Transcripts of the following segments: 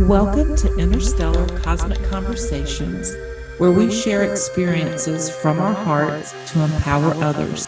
Welcome to Interstellar Cosmic Conversations, where we share experiences from our hearts to empower others.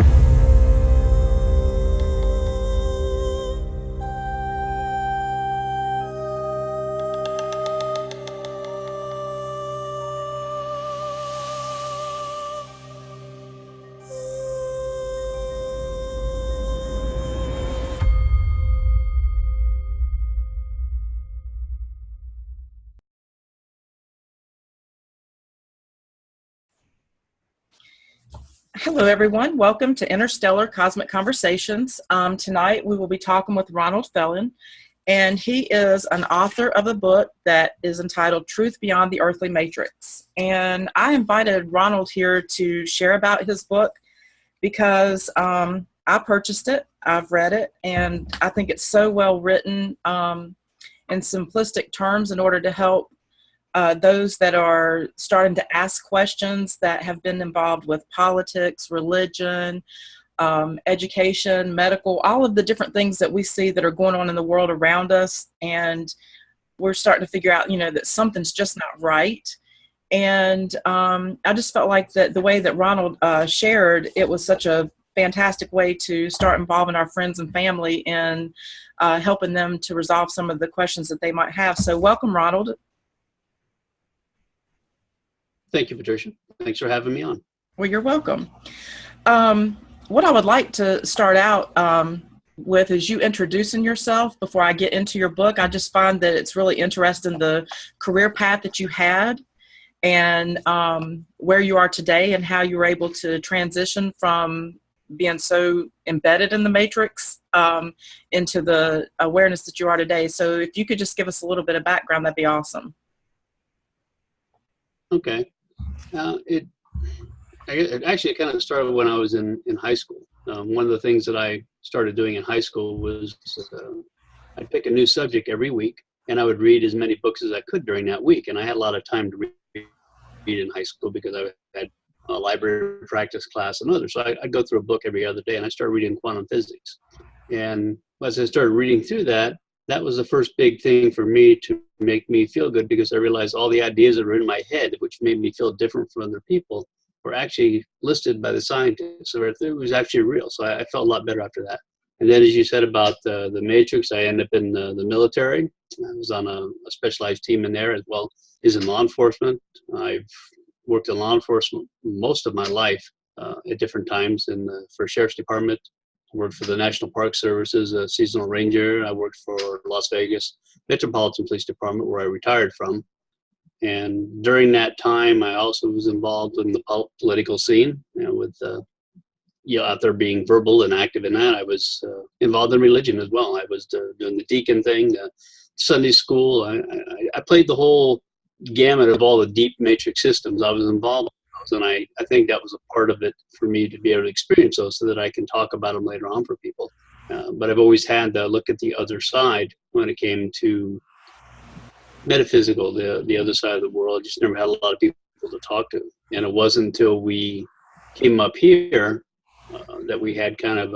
Hello, everyone. Welcome to Interstellar Cosmic Conversations. Tonight, we will be talking with Ronald Fellion, and he is an author of a book that is entitled Truth Beyond the Earthly Matrix. And I invited Ronald here to share about his book because I purchased it, I've read it, and I think it's so well written in simplistic terms in order to help those that are starting to ask questions that have been involved with politics, religion, education, medical, all of the different things that we see that are going on in the world around us. And we're starting to figure out, that something's just not right. And I just felt like that the way that Ronald shared, it was such a fantastic way to start involving our friends and family in helping them to resolve some of the questions that they might have. So welcome, Ronald. Thank you, Patricia. Thanks for having me on. Well, you're welcome. What I would like to start out with is you introducing yourself before I get into your book. I just find that it's really interesting, the career path that you had and where you are today and how you were able to transition from being so embedded in the matrix into the awareness that you are today. So if you could just give us a little bit of background, that'd be awesome. Okay. It actually kind of started when I was in high school. One of the things that I started doing in high school was I'd pick a new subject every week, and I would read as many books as I could during that week. And I had a lot of time to read in high school because I had a library practice class and others. So I'd go through a book every other day, and I started reading quantum physics. And as I started reading through that, that was the first big thing for me to make me feel good, because I realized all the ideas that were in my head, which made me feel different from other people, were actually listed by the scientists. So it was actually real. So I felt a lot better after that. And then, as you said about the Matrix, I ended up in the military. I was on a specialized team in there, as well as in law enforcement. I've worked in law enforcement most of my life at different times for Sheriff's Department. I worked for the National Park Service as a seasonal ranger. I worked for Las Vegas Metropolitan Police Department, where I retired from. And during that time, I also was involved in the political scene, with out there being verbal and active in that. I was involved in religion as well. I was doing the deacon thing, Sunday school. I played the whole gamut of all the deep matrix systems. I was involved. And I think that was a part of it for me to be able to experience those so that I can talk about them later on for people. But I've always had to look at the other side when it came to metaphysical, the other side of the world. I just never had a lot of people to talk to. And it wasn't until we came up here that we had kind of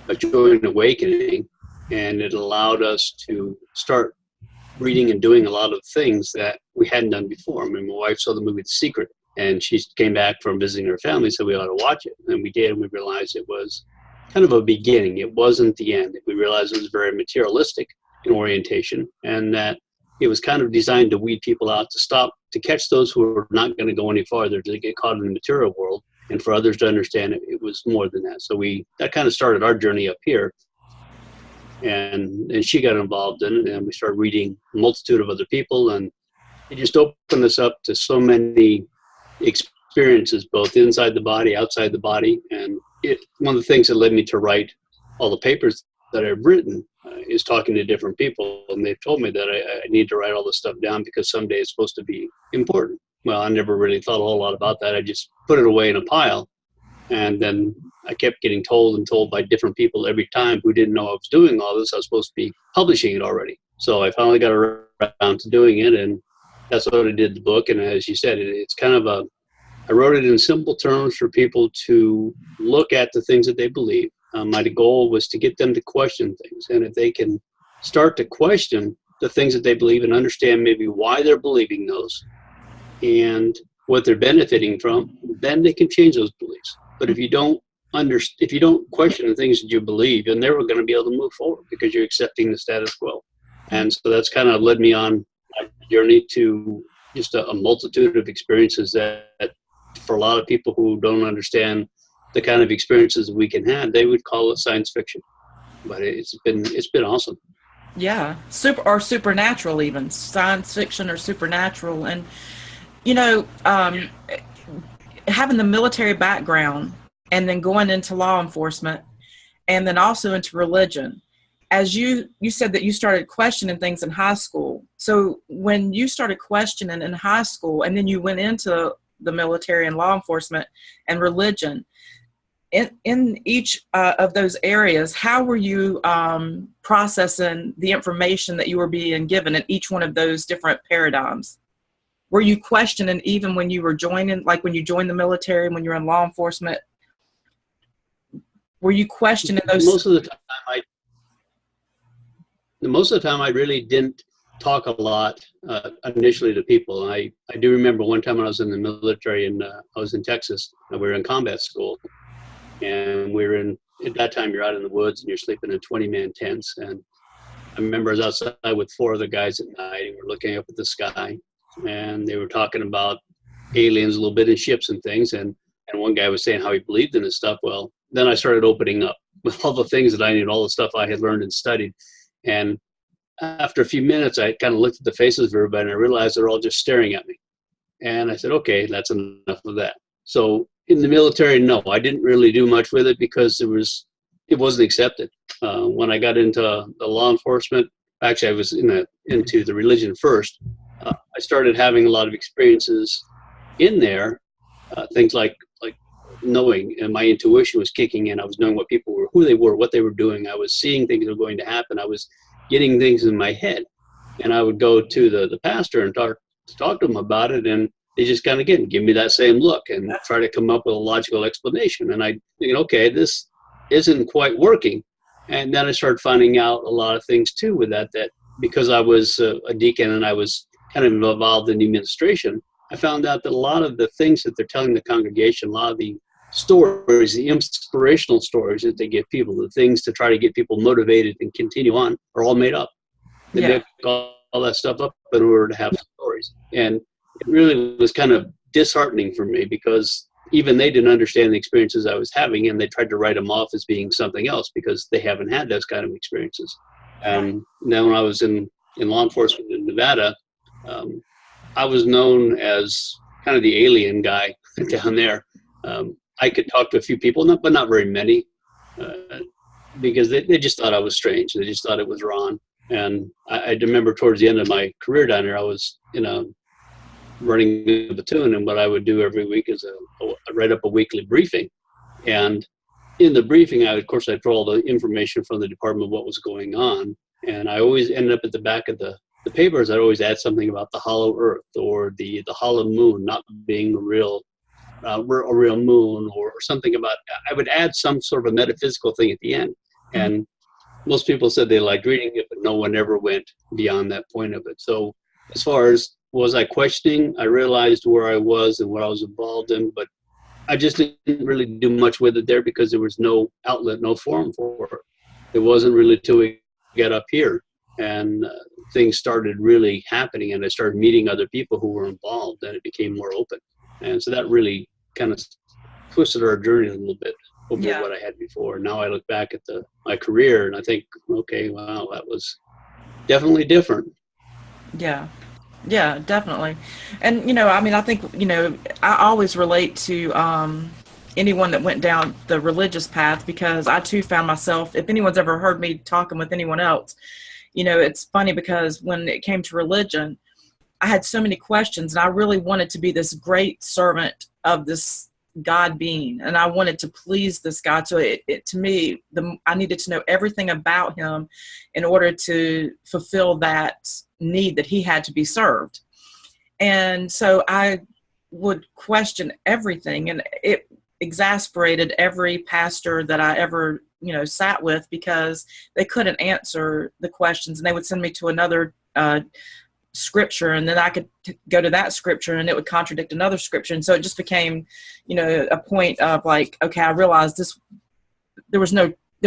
a joint awakening, and it allowed us to start reading and doing a lot of things that we hadn't done before. I mean, my wife saw the movie The Secret, and she came back from visiting her family, so we ought to watch it. And we did, and we realized it was kind of a beginning. It wasn't the end. We realized it was very materialistic in orientation, and that it was kind of designed to weed people out, to catch those who were not going to go any farther, to get caught in the material world, and for others to understand it was more than that. So that kind of started our journey up here. And she got involved in it, and we started reading a multitude of other people, and it just opened us up to so many experiences, both inside the body, outside the body. And one of the things that led me to write all the papers that I've written is talking to different people, and they've told me that I need to write all this stuff down because someday it's supposed to be important. Well, I never really thought a whole lot about that. I just put it away in a pile. And then I kept getting told by different people every time who didn't know I was doing all this. I was supposed to be publishing it already. So I finally got around to doing it, and that's what I did the book. And as you said, it's kind of I wrote it in simple terms for people to look at the things that they believe. My goal was to get them to question things. And if they can start to question, the things that they believe and understand maybe why they're believing those and what they're benefiting from, then they can change those beliefs. But if you don't question the things that you believe, you're never going to be able to move forward because you're accepting the status quo. And so that's kind of led me on my journey to just a multitude of experiences that for a lot of people who don't understand the kind of experiences we can have, they would call it science fiction. But it's been awesome. Yeah, supernatural, even science fiction or supernatural. And having the military background and then going into law enforcement and then also into religion, as you said that you started questioning things in high school. So when you started questioning in high school and then you went into the military and law enforcement and religion, in each of those areas, how were you processing the information that you were being given in each one of those different paradigms? Were you questioning even when you were joining, like when you joined the military, when you were in law enforcement? Were you questioning those? Most of the time, I really didn't talk a lot initially to people. I do remember one time when I was in the military and I was in Texas. And we were in combat school, and at that time you're out in the woods and you're sleeping in 20-man tents. And I remember I was outside with 4 other guys at night, and we're looking up at the sky, and they were talking about aliens a little bit and ships and things. And one guy was saying how he believed in this stuff. Well, then I started opening up with all the things that I knew, all the stuff I had learned and studied. And after a few minutes, I kind of looked at the faces of everybody, and I realized they're all just staring at me. And I said, okay, that's enough of that. So in the military, no, I didn't really do much with it because it wasn't accepted. When I got into the law enforcement, actually I was into the religion first. I started having a lot of experiences in there, things like knowing, and my intuition was kicking in. I was knowing what people were, who they were, what they were doing. I was seeing things that were going to happen. I was getting things in my head, and I would go to the pastor and talk to him about it, and they just kind of give me that same look and try to come up with a logical explanation. And I think, okay, this isn't quite working. And then I started finding out a lot of things too with that because I was a deacon and I was kind of involved in the administration, I found out that a lot of the things that they're telling the congregation, a lot of the stories, the inspirational stories that they give people, the things to try to get people motivated and continue on, are all made up. They make all that stuff up in order to have stories. And it really was kind of disheartening for me because even they didn't understand the experiences I was having, and they tried to write them off as being something else because they haven't had those kind of experiences. And then when I was in law enforcement in Nevada, I was known as kind of the alien guy down there. I could talk to a few people, but not very many, because they just thought I was strange. They just thought it was wrong. And I remember towards the end of my career down there, I was running a platoon, and what I would do every week is I'd write up a weekly briefing. And in the briefing, I'd throw all the information from the department of what was going on. And I always ended up at the back of the papers. I'd always add something about the hollow earth or the hollow moon not being a real moon, or something about, I would add some sort of a metaphysical thing at the end. And most people said they liked reading it, but no one ever went beyond that point of it. So as far as was I questioning, I realized where I was and what I was involved in, but I just didn't really do much with it there because there was no outlet, no forum for it. It wasn't really till we got up here and things started really happening, and I started meeting other people who were involved, and it became more open. And so that really kind of twisted our journey a little bit over what I had before. Now I look back at my career and I think, okay, wow, that was definitely different. Yeah, definitely. And, I think, I always relate to anyone that went down the religious path, because I too found myself, if anyone's ever heard me talking with anyone else, it's funny because when it came to religion, I had so many questions, and I really wanted to be this great servant of this God being, and I wanted to please this God. So to me, I needed to know everything about him in order to fulfill that need that he had to be served. And so I would question everything, and it exasperated every pastor that I ever sat with, because they couldn't answer the questions, and they would send me to another scripture, and then I could go to that scripture and it would contradict another scripture. And so it just became, a point of like, okay, I realized there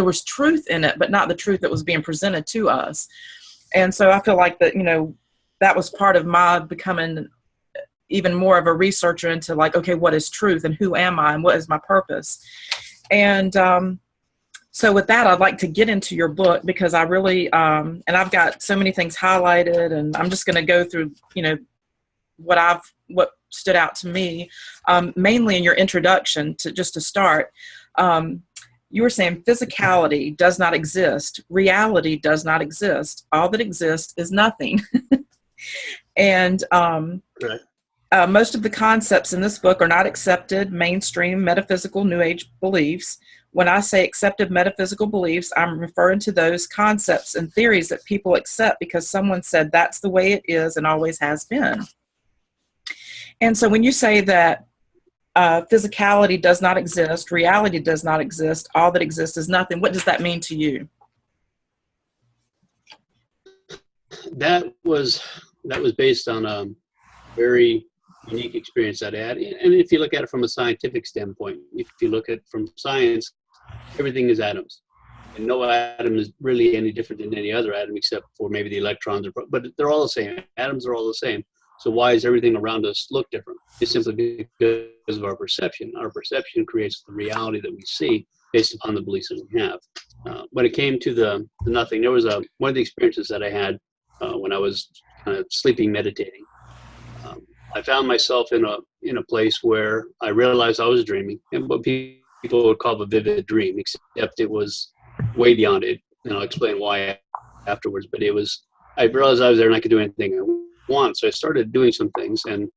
was truth in it, but not the truth that was being presented to us. And so I feel like that, that was part of my becoming even more of a researcher into like, okay, what is truth and who am I and what is my purpose? And so with that, I'd like to get into your book, because I really, and I've got so many things highlighted, and I'm just going to go through, what stood out to me, mainly in your introduction to start. You were saying physicality does not exist. Reality does not exist. All that exists is nothing. And Right. Most of the concepts in this book are not accepted mainstream metaphysical New Age beliefs. When I say accepted metaphysical beliefs, I'm referring to those concepts and theories that people accept because someone said that's the way it is and always has been. And so when you say that physicality does not exist, reality does not exist, all that exists is nothing, what does that mean to you? That was based on a very unique experience that I had. And if you look at it from a scientific standpoint, if you look at it from science, everything is atoms. And no atom is really any different than any other atom except for maybe the electrons, but they're all the same. Atoms are all the same. So why does everything around us look different? It's simply because of our perception. Our perception creates the reality that we see based upon the beliefs that we have. When it came to the nothing, there was one of the experiences that I had when I was kind of sleeping, meditating. I found myself in a place where I realized I was dreaming, and what people would call a vivid dream, except it was way beyond it. And I'll explain why afterwards. But I realized I was there and I could do anything I want. So I started doing some things, and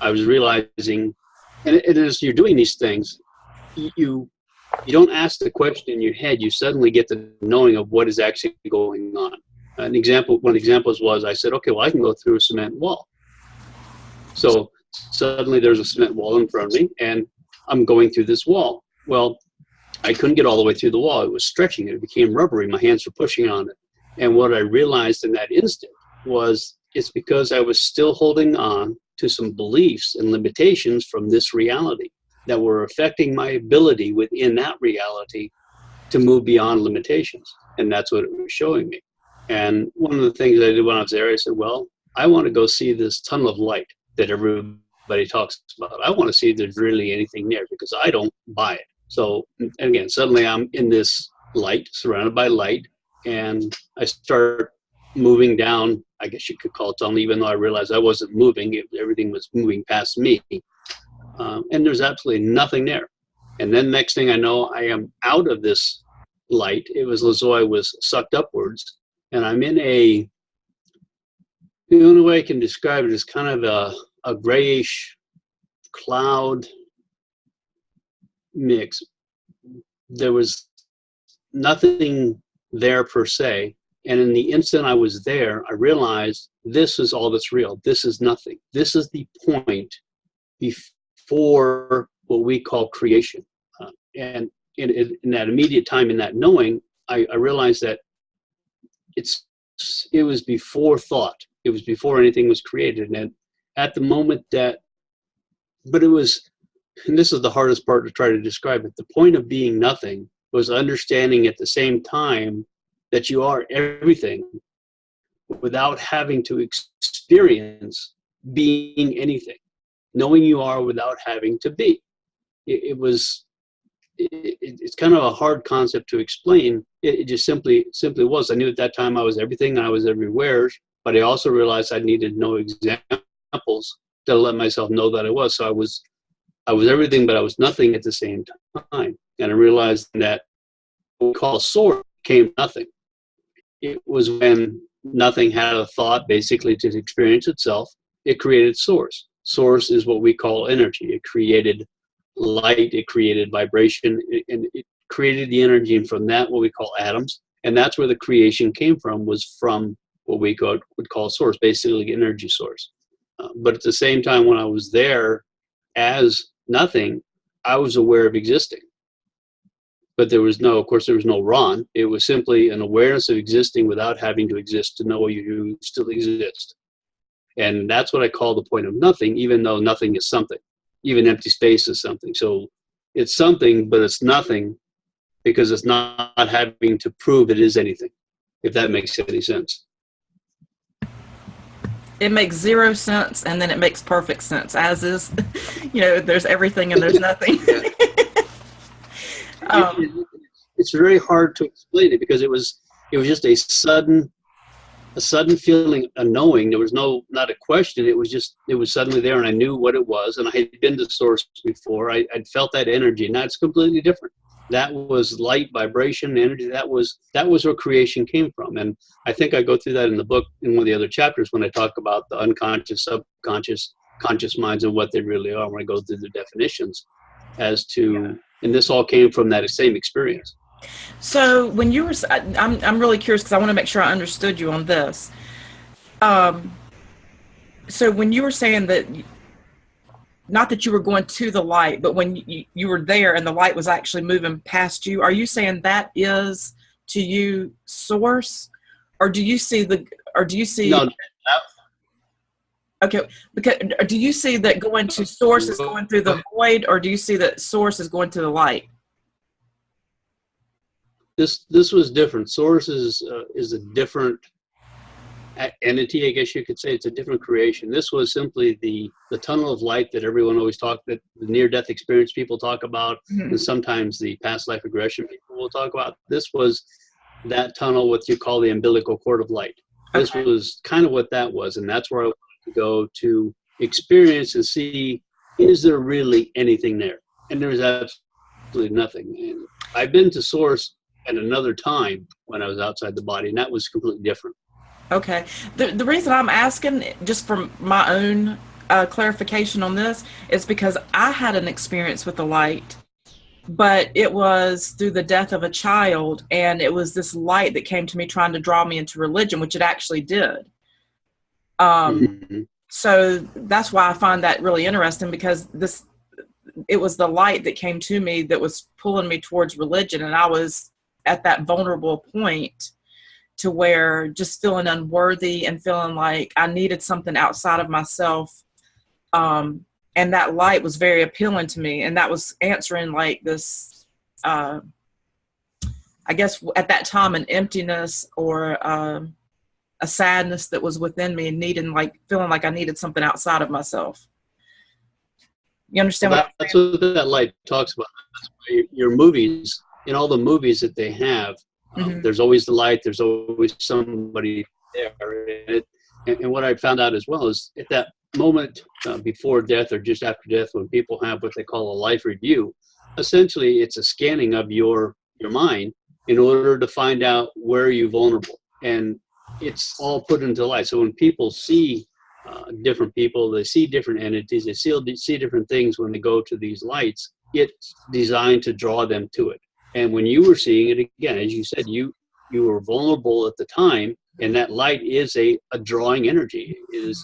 I was realizing, and as you're doing these things, you don't ask the question in your head. You suddenly get the knowing of what is actually going on. One example was I said, okay, well, I can go through a cement wall. So suddenly there's a cement wall in front of me, and I'm going through this wall. Well, I couldn't get all the way through the wall. It was stretching. It became rubbery. My hands were pushing on it. And what I realized in that instant was it's because I was still holding on to some beliefs and limitations from this reality that were affecting my ability within that reality to move beyond limitations. And that's what it was showing me. And one of the things I did when I was there, I said, well, I want to go see this tunnel of light that everybody talks about. I want to see if there's really anything there, because I don't buy it. So again, suddenly I'm in this light, surrounded by light, and I start moving down, I guess you could call it tunnel, even though I realized I wasn't moving. Everything was moving past me. And there's absolutely nothing there. And then next thing I know, I am out of this light. It was as though I was sucked upwards, and I'm in the only way I can describe it is kind of a grayish cloud mix. There was nothing there per se. And in the instant I was there, I realized this is all that's real. This is nothing. This is the point before what we call creation. And in that immediate time, in that knowing, I realized that it was before thought. It was before anything was created. And at the moment but it was, and this is the hardest part to try to describe it, the point of being nothing was understanding at the same time that you are everything without having to experience being anything, knowing you are without having to be. It's kind of a hard concept to explain. It just simply was. I knew at that time I was everything and I was everywhere, but I also realized I needed no examples to let myself know that I was. So I was everything, but I was nothing at the same time. And I realized that what we call source came nothing. It was when nothing had a thought basically to experience itself, it created source. Source is what we call energy. It created light, it created vibration, and it created the energy, and from that what we call atoms. And that's where the creation came from, was from what we would call source, basically energy source. But at the same time, when I was there as nothing, I was aware of existing. but of course, there was no Ron. It was simply an awareness of existing without having to exist to know you still exist. And that's what I call the point of nothing, even though nothing is something. Even empty space is something. So it's something, but it's nothing because it's not having to prove it is anything, if that makes any sense. It makes zero sense, and then it makes perfect sense, as is, there's everything and there's nothing. It's very hard to explain it because it was just a sudden feeling, a knowing. There was not a question. It was suddenly there, and I knew what it was. And I had been to Source before. I'd felt that energy, and that's completely different. That was light, vibration, energy. That was where creation came from. And I think I go through that in the book in one of the other chapters when I talk about the unconscious, subconscious, conscious minds and what they really are. When I go through the definitions as to, and this all came from that same experience. So when you were, I'm really curious because I want to make sure I understood you on this. So when you were saying that, not that you were going to the light, but when you were there and the light was actually moving past you, are you saying that is to you Source, or do you see No. Okay, because do you see that going to Source is going through the void, or do you see that Source is going to the light? This was different. Source is a different entity, I guess you could say. It's a different creation. This was simply the tunnel of light that everyone always that the near-death experience people talk about, and sometimes the past life regression people will talk about. This was that tunnel, what you call the umbilical cord of light. This was kind of what that was, and that's where I wanted to go to experience and see, is there really anything there? And there was absolutely nothing. And I've been to Source at another time when I was outside the body, and that was completely different. Okay. The reason I'm asking, just for my own clarification on this, is because I had an experience with the light, but it was through the death of a child, and it was this light that came to me trying to draw me into religion, which it actually did. So that's why I find that really interesting, because it was the light that came to me that was pulling me towards religion, and I was at that vulnerable point to where just feeling unworthy and feeling like I needed something outside of myself. And that light was very appealing to me. And that was answering like this, I guess at that time, an emptiness or a sadness that was within me, and feeling like I needed something outside of myself. You understand That's what that light talks about. That's why your movies, in all the movies that they have, there's always the light, there's always somebody there. And what I found out as well is at that moment before death or just after death, when people have what they call a life review, essentially it's a scanning of your mind in order to find out where you're vulnerable. And it's all put into light. So when people see different people, they see different entities, they see different things when they go to these lights, it's designed to draw them to it. And when you were seeing it, again, as you said, you were vulnerable at the time, and that light is a drawing energy. It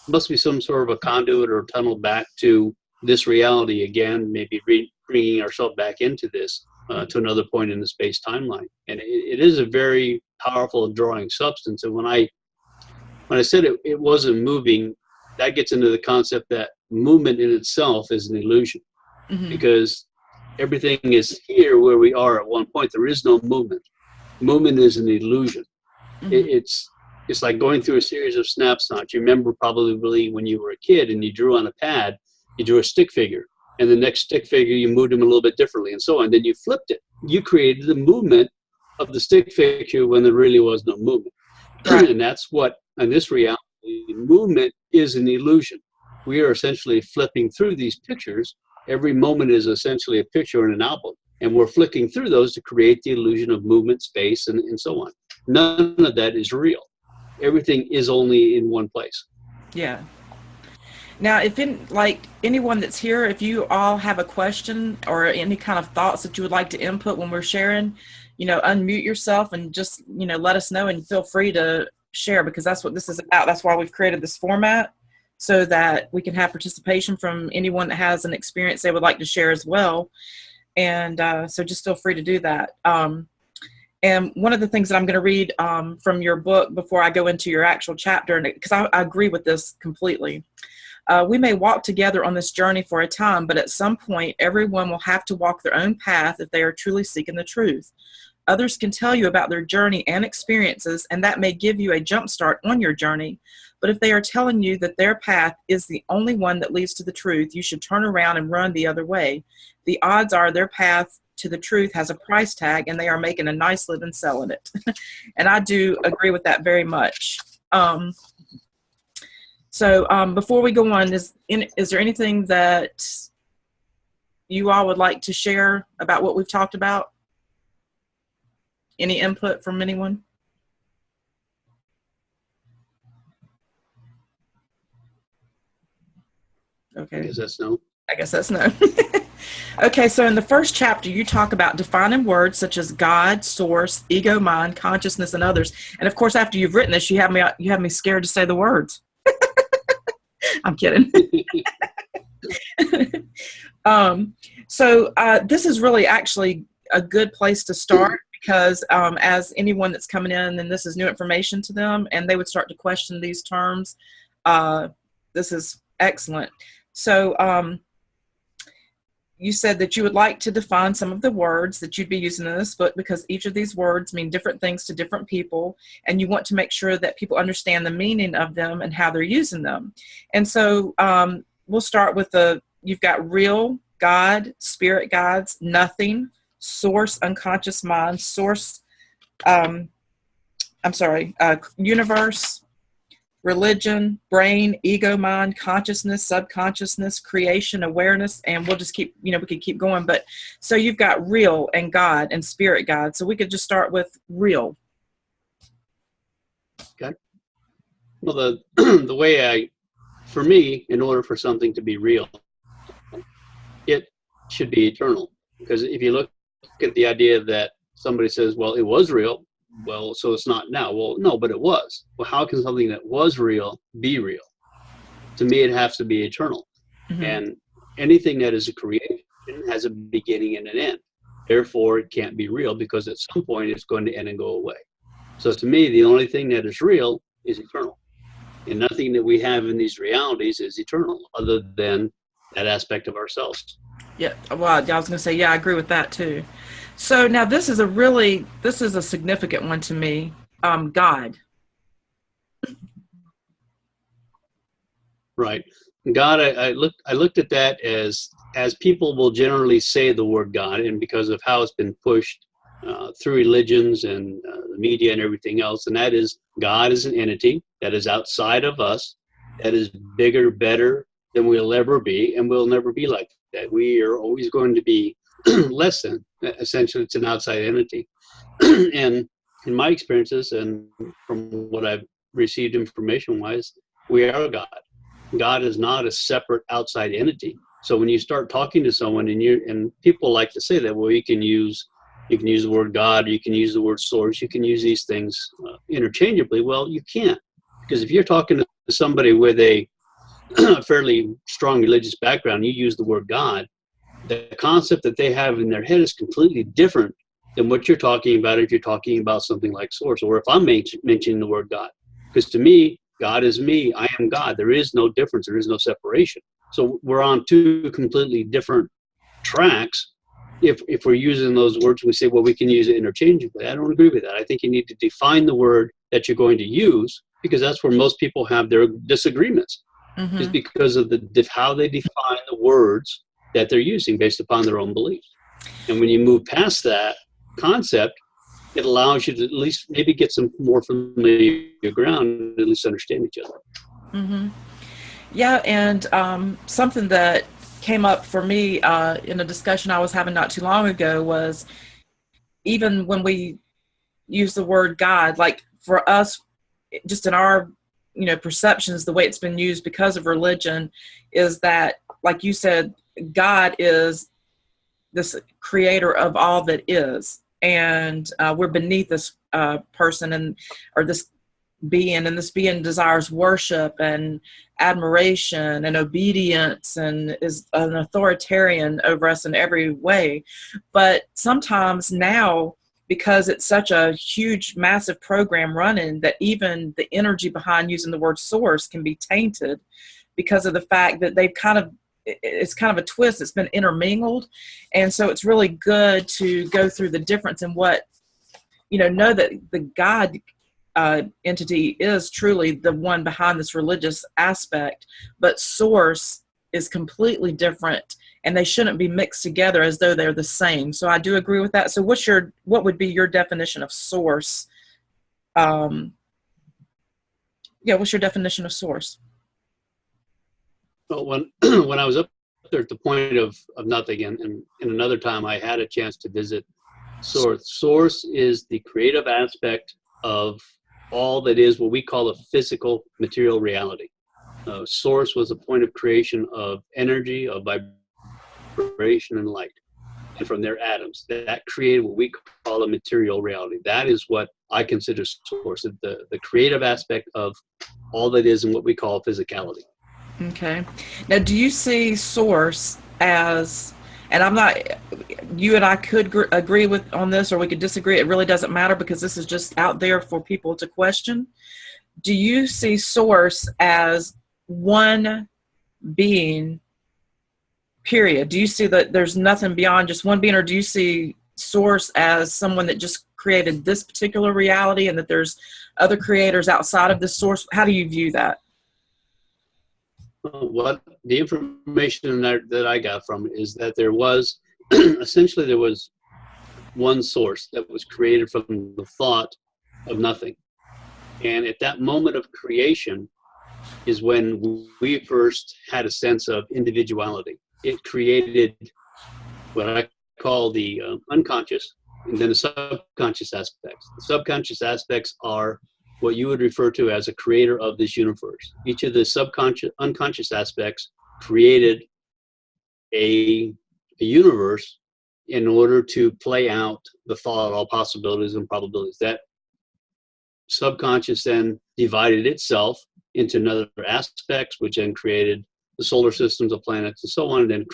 must be some sort of a conduit or a tunnel back to this reality again, maybe bringing ourselves back into this to another point in the space timeline. And it is a very powerful drawing substance. And when I said it wasn't moving, that gets into the concept that movement in itself is an illusion, because everything is here where we are at one point. There is no movement. Movement is an illusion. It's like going through a series of snapshots. You remember probably when you were a kid and you drew on a pad, you drew a stick figure, and the next stick figure you moved them a little bit differently, and so on. Then you flipped it. You created the movement of the stick figure when there really was no movement. Right. And that's what, in this reality, movement is an illusion. We are essentially flipping through these pictures. Every moment is essentially a picture in an album, and we're flicking through those to create the illusion of movement, space, and so on. None of that is real. Everything is only in one place. Yeah. Now, anyone that's here, if you all have a question or any kind of thoughts that you would like to input when we're sharing, unmute yourself and just, let us know, and feel free to share, because that's what this is about. That's why we've created this format, so that we can have participation from anyone that has an experience they would like to share as well. And so just feel free to do that. And one of the things that I'm going to read from your book before I go into your actual chapter, because I agree with this completely. We may walk together on this journey for a time, but at some point, everyone will have to walk their own path if they are truly seeking the truth. Others can tell you about their journey and experiences, and that may give you a jump start on your journey. But if they are telling you that their path is the only one that leads to the truth, you should turn around and run the other way. The odds are their path to the truth has a price tag, and they are making a nice living selling it. And I do agree with that very much. So before we go on, is there anything that you all would like to share about what we've talked about? Any input from anyone? Okay. I guess that's no. Okay, so in the first chapter, you talk about defining words such as God, source, ego, mind, consciousness, and others. And of course, after you've written this, you have me scared to say the words. I'm kidding. So this is really actually a good place to start, because as anyone that's coming in and this is new information to them and they would start to question these terms, this is excellent. So you said that you would like to define some of the words that you'd be using in this book, because each of these words mean different things to different people, and you want to make sure that people understand the meaning of them and how they're using them. And so we'll start with you've got real, God, spirit guides, nothing, source, unconscious mind, source, universe, religion, brain, ego, mind, consciousness, subconsciousness, creation, awareness, and we'll just we could keep going. But so you've got real and God and spirit guide. So we could just start with real. Okay. Well, the way for me, in order for something to be real, it should be eternal. Because if you look at the idea that somebody says, well, it was real, well, so it's not now. Well, no, but it was. Well, how can something that was real be real? To me, it has to be eternal. Mm-hmm. And anything that is a creation has a beginning and an end. Therefore, it can't be real, because at some point it's going to end and go away. So to me, the only thing that is real is eternal. And nothing that we have in these realities is eternal, other than that aspect of ourselves. Yeah, well, I was going to say, yeah, I agree with that too. So now this is a significant one to me. God. Right. God, I looked at that as people will generally say the word God, and because of how it's been pushed through religions and the media and everything else, and that is, God is an entity that is outside of us, that is bigger, better than we'll ever be, and we'll never be like that. We are always going to be less than. Essentially, it's an outside entity. And in my experiences and from what I've received information-wise, we are God. God is not a separate outside entity. So when you start talking to someone, and people like to say that, well, you can use the word God, you can use the word source, you can use these things interchangeably. Well, you can't, because if you're talking to somebody with a fairly strong religious background, you use the word God, the concept that they have in their head is completely different than what you're talking about if you're talking about something like source, or if I'm mentioning the word God. Because to me, God is me, I am God. There is no difference, there is no separation. So we're on two completely different tracks. If we're using those words, we say, well, we can use it interchangeably. I don't agree with that. I think you need to define the word that you're going to use, because that's where most people have their disagreements. Mm-hmm. Is because of how they define the words that they're using based upon their own beliefs. And when you move past that concept, it allows you to at least maybe get some more familiar ground, at least understand each other. Mm-hmm. Yeah, and something that came up for me in a discussion I was having not too long ago was, even when we use the word God, like for us, just in our perceptions, the way it's been used because of religion, is that, like you said, God is this creator of all that is, and we're beneath this person or this being, and this being desires worship and admiration and obedience and is an authoritarian over us in every way. But sometimes now, because it's such a huge, massive program running, that even the energy behind using the word source can be tainted because of the fact that it's kind of a twist. It's been intermingled. And so it's really good to go through the difference in what, know that the God entity is truly the one behind this religious aspect, but source is completely different, and they shouldn't be mixed together as though they're the same. So I do agree with that. So what would be your definition of source? What's your definition of source? Well, when when I was up there at the point of nothing, and another time I had a chance to visit source. Source is the creative aspect of all that is what we call a physical material reality. Source was a point of creation of energy, of vibration, and light, and from their atoms. That created what we call a material reality. That is what I consider source, the creative aspect of all that is in what we call physicality. Okay. Now, do you see source as, and I'm not, you and I could agree with on this, or we could disagree. It really doesn't matter, because this is just out there for people to question. Do you see source as one being, period? Do you see that there's nothing beyond just one being, or do you see source as someone that just created this particular reality and that there's other creators outside of this source? How do you view that? What the information that I got from it is that there was essentially there was one source that was created from the thought of nothing, and at that moment of creation is when we first had a sense of individuality. It created what I call the unconscious and then the subconscious aspects. The subconscious aspects are what you would refer to as a creator of this universe. Each of the subconscious, unconscious aspects created a universe in order to play out the thought, all possibilities and probabilities. That subconscious then divided itself into another aspects, which then created the solar systems of planets and so on, and then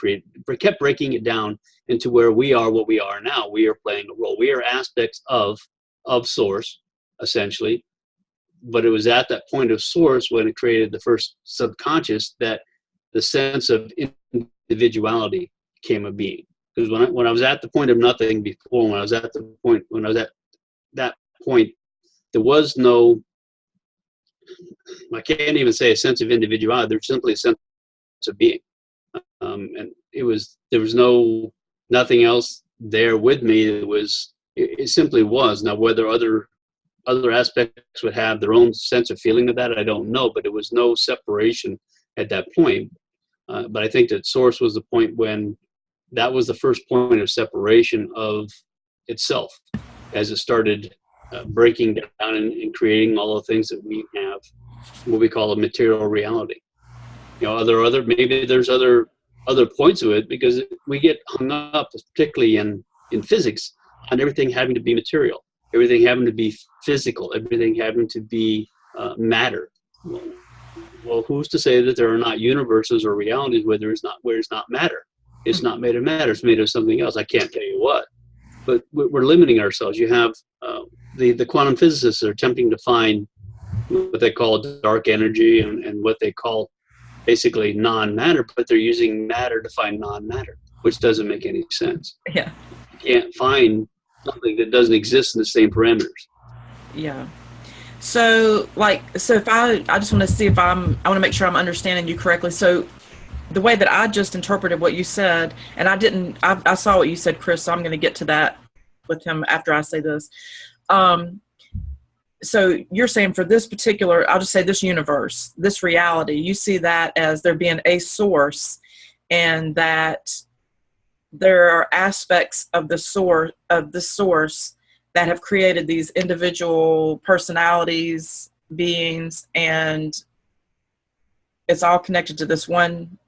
kept breaking it down into where we are what we are now. We are playing a role. We are aspects of source, essentially. But it was at that point of source, when it created the first subconscious, that the sense of individuality came a being. Because when I was at the point of nothing before, when I was at that point, there was no, I can't even say a sense of individuality. There's simply a sense of being, and there was nothing else there with me. It simply was. Now, whether other aspects would have their own sense of feeling of that, I don't know, but it was no separation at that point. But I think that source was the point when that was the first point of separation of itself, as it started breaking down and creating all the things that we have, what we call a material reality. Maybe there's other points of it, because we get hung up, particularly in physics, on everything having to be material, everything having to be physical, everything having to be matter. Well, who's to say that there are not universes or realities where it's not matter? It's not made of matter. It's made of something else. I can't tell you what, but we're limiting ourselves. You have the quantum physicists are attempting to find what they call dark energy and what they call basically non-matter, but they're using matter to find non-matter, which doesn't make any sense. Yeah. You can't find something that doesn't exist in the same parameters. Yeah. So if I just want to see if I want to make sure I'm understanding you correctly. So the way that I just interpreted what you said, and I saw what you said, Chris, so I'm going to get to that with him after I say this. So you're saying for this particular, I'll just say this universe, this reality, you see that as there being a source, and that there are aspects of the source that have created these individual personalities, beings, and it's all connected to this one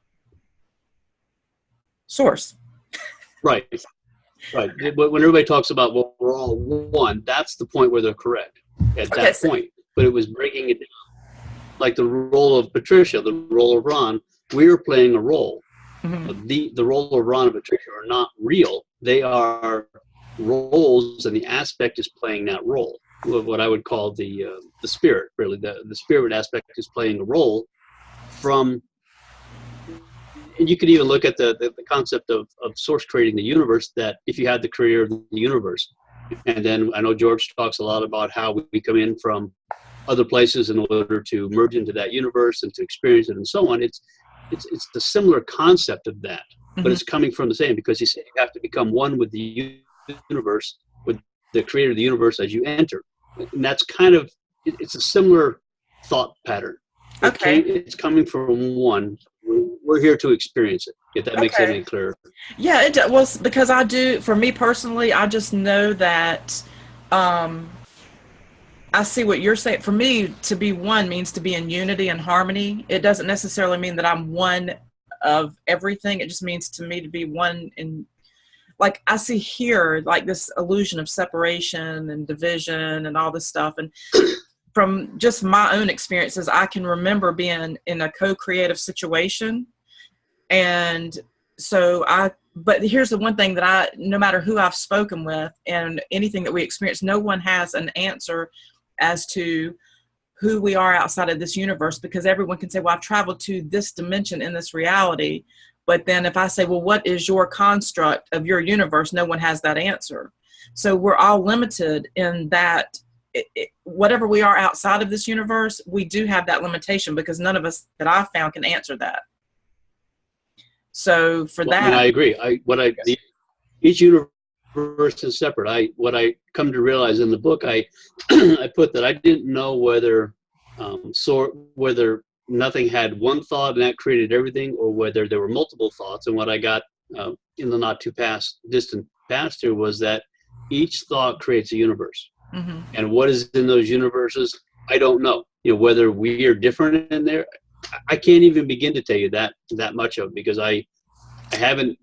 source. Right. But when everybody talks about, well, we're all one, that's the point where they're correct. At that point, but it was breaking it down. Like the role of Patricia, the role of Ron, we're playing a role. Mm-hmm. The role of Ron and Patricia are not real. They are roles, and the aspect is playing that role. What I would call the spirit, really. The spirit aspect is playing a role from, and you could even look at the concept of source creating the universe, that if you had the creator of the universe, and then I know George talks a lot about how we come in from other places in order to merge into that universe and to experience it and so on. It's the similar concept of that, but it's coming from the same, because he said you have to become one with the universe, with the creator of the universe as you enter. And that's kind of, it's a similar thought pattern. Okay. It's coming from one. We're here to experience it, if that makes it any clearer. Yeah, it does. Well, because I do, for me personally, I just know that I see what you're saying. For me, to be one means to be in unity and harmony. It doesn't necessarily mean that I'm one of everything. It just means to me to be one in, like I see here, like this illusion of separation and division and all this stuff. And from just my own experiences, I can remember being in a co-creative situation. And so but here's the one thing that no matter who I've spoken with and anything that we experience, no one has an answer as to who we are outside of this universe, because everyone can say, well, I've traveled to this dimension in this reality. But then if I say, well, what is your construct of your universe? No one has that answer. So we're all limited in that whatever we are outside of this universe, we do have that limitation, because none of us that I've found can answer that. So for that, I mean, I agree. Each universe is separate. What I come to realize in the book, I put that I didn't know whether whether nothing had one thought and that created everything, or whether there were multiple thoughts. And what I got in the not too distant past here was that each thought creates a universe. Mm-hmm. And what is in those universes, I don't know. Whether we are different in there, I can't even begin to tell you that much of, because I haven't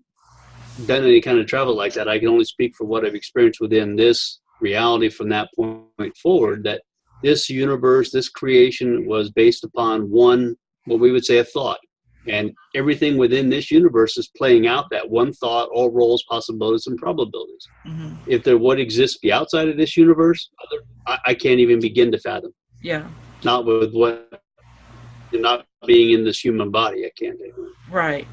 done any kind of travel like that. I can only speak for what I've experienced within this reality from that point forward, that this universe, this creation was based upon one, what we would say, a thought. And everything within this universe is playing out that one thought, all roles, possibilities, and probabilities. Mm-hmm. If there would exist be outside of this universe, I can't even begin to fathom. Yeah. Not with not being in this human body, I can't do. Right.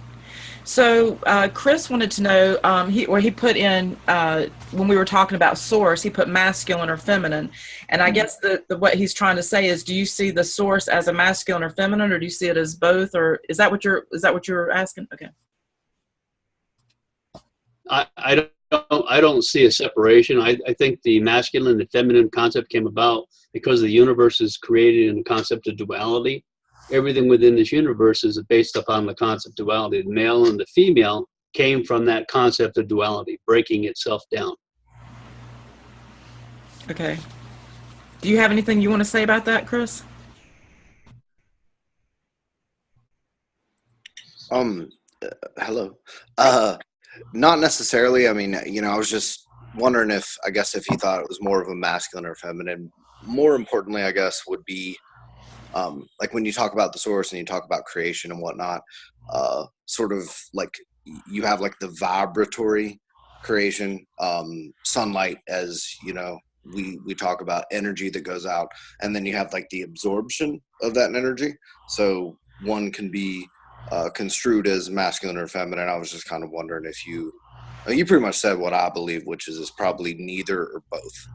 So Chris wanted to know, he put in, when we were talking about source, he put masculine or feminine. And I guess what he's trying to say is, do you see the source as a masculine or feminine, or do you see it as both? Or is that what you're asking? Okay. I don't see a separation. I think the masculine and feminine concept came about because the universe is created in the concept of duality. Everything within this universe is based upon the concept of duality. The male and the female came from that concept of duality, breaking itself down. Okay. Do you have anything you want to say about that, Chris? Hello. Not necessarily. I mean, I was just wondering if you thought it was more of a masculine or feminine. More importantly, I guess, would be like when you talk about the source and you talk about creation and whatnot, sort of like you have like the vibratory creation, sunlight, as we talk about energy that goes out, and then you have like the absorption of that energy. So one can be construed as masculine or feminine. I was just kind of wondering if you pretty much said what I believe, which is probably neither or both.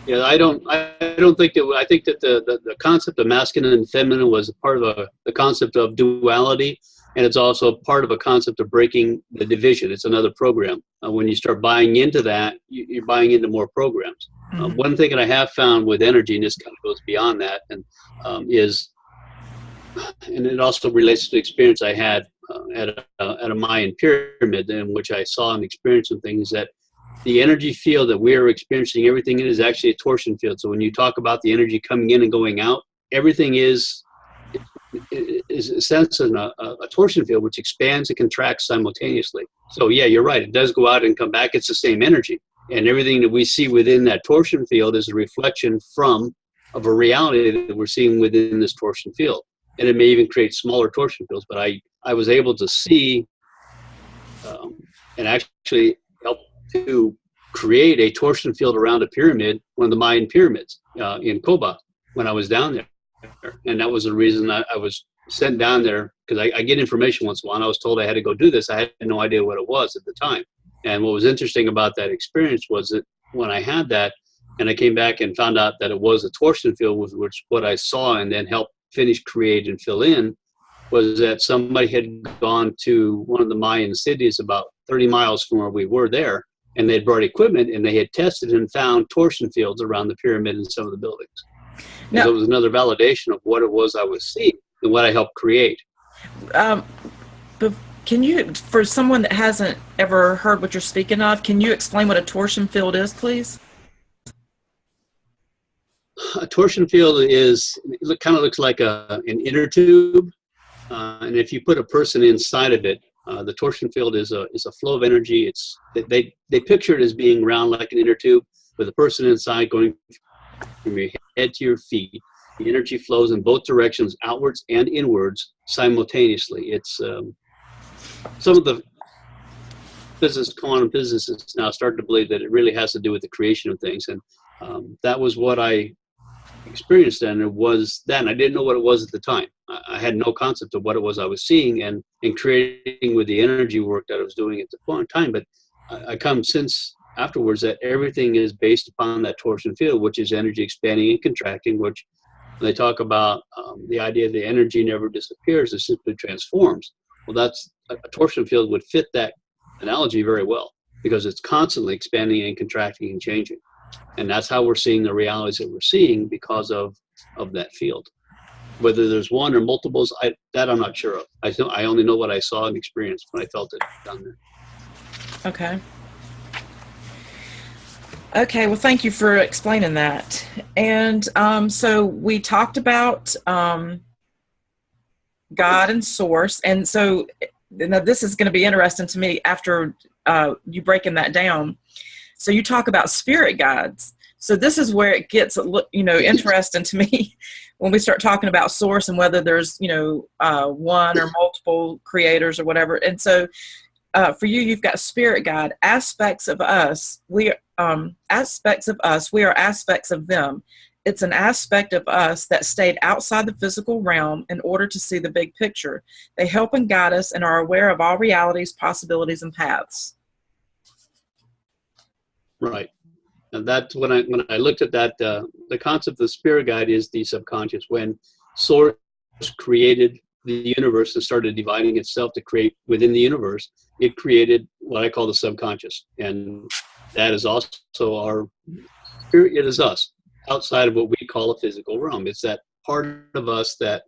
Yeah, I don't think that. I think that the concept of masculine and feminine was part of the concept of duality, and it's also part of a concept of breaking the division. It's another program. When you start buying into that, you're buying into more programs. Mm-hmm. One thing that I have found with energy, and this kind of goes beyond that, and it also relates to the experience I had at a Mayan pyramid, in which I saw and experienced some things, that the energy field that we're experiencing, everything in, is actually a torsion field. So when you talk about the energy coming in and going out, everything is a sense in a torsion field, which expands and contracts simultaneously. So yeah, you're right. It does go out and come back. It's the same energy. And everything that we see within that torsion field is a reflection of a reality that we're seeing within this torsion field. And it may even create smaller torsion fields, but I was able to see and actually help to create a torsion field around a pyramid, one of the Mayan pyramids in Koba when I was down there. And that was the reason I was sent down there, because I get information once in a while, and I was told I had to go do this. I had no idea what it was at the time. And what was interesting about that experience was that when I had that, and I came back and found out that it was a torsion field, which what I saw and then helped finish, create, and fill in, was that somebody had gone to one of the Mayan cities about 30 miles from where we were there, and they'd brought equipment, and they had tested and found torsion fields around the pyramid and some of the buildings. Now, so it was another validation of what it was I was seeing and what I helped create. But can you, for someone that hasn't ever heard what you're speaking of, can you explain what a torsion field is, please? A torsion field kind of looks like an inner tube, and if you put a person inside of it, the torsion field is a flow of energy. They picture it as being round like an inner tube with a person inside going from your head to your feet. The energy flows in both directions, outwards and inwards, simultaneously. It's some of the quantum physicists now start to believe that it really has to do with the creation of things, and that was what I experienced, and it was then. I didn't know what it was at the time. I had no concept of what it was I was seeing and creating with the energy work that I was doing at the point in time. But I come since afterwards that everything is based upon that torsion field, which is energy expanding and contracting, which they talk about the idea that energy never disappears, it simply transforms. Well, that's a torsion field would fit that analogy very well, because it's constantly expanding and contracting and changing. And that's how we're seeing the realities that we're seeing because of that field. Whether there's one or multiples, that I'm not sure of. I only know what I saw and experienced when I felt it down there. Okay. Okay, well, thank you for explaining that. And so we talked about God and Source. And so now this is going to be interesting to me after you breaking that down. So you talk about spirit guides. So this is where it gets, interesting to me when we start talking about Source and whether there's, one or multiple creators or whatever. And so for you, you've got spirit guide, aspects of us. We are aspects of them. It's an aspect of us that stayed outside the physical realm in order to see the big picture. They help and guide us and are aware of all realities, possibilities, and paths. Right. And that's when I looked at that, the concept of spirit guide is the subconscious. When Source created the universe and started dividing itself to create within the universe, it created what I call the subconscious. And that is also our spirit. It is us outside of what we call a physical realm. It's that part of us that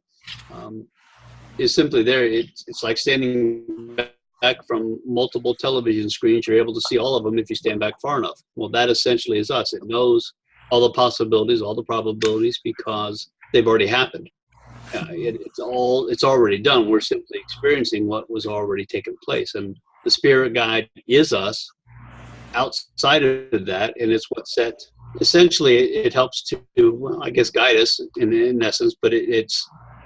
is simply there. It's like standing back from multiple television screens. You're able to see all of them if you stand back far enough. Well, that essentially is us. It knows all the possibilities, all the probabilities, because they've already happened. It's already done. We're simply experiencing what was already taken place. And the spirit guide is us outside of that, and it's what set. Essentially, it helps to, well, I guess, guide us in essence, but it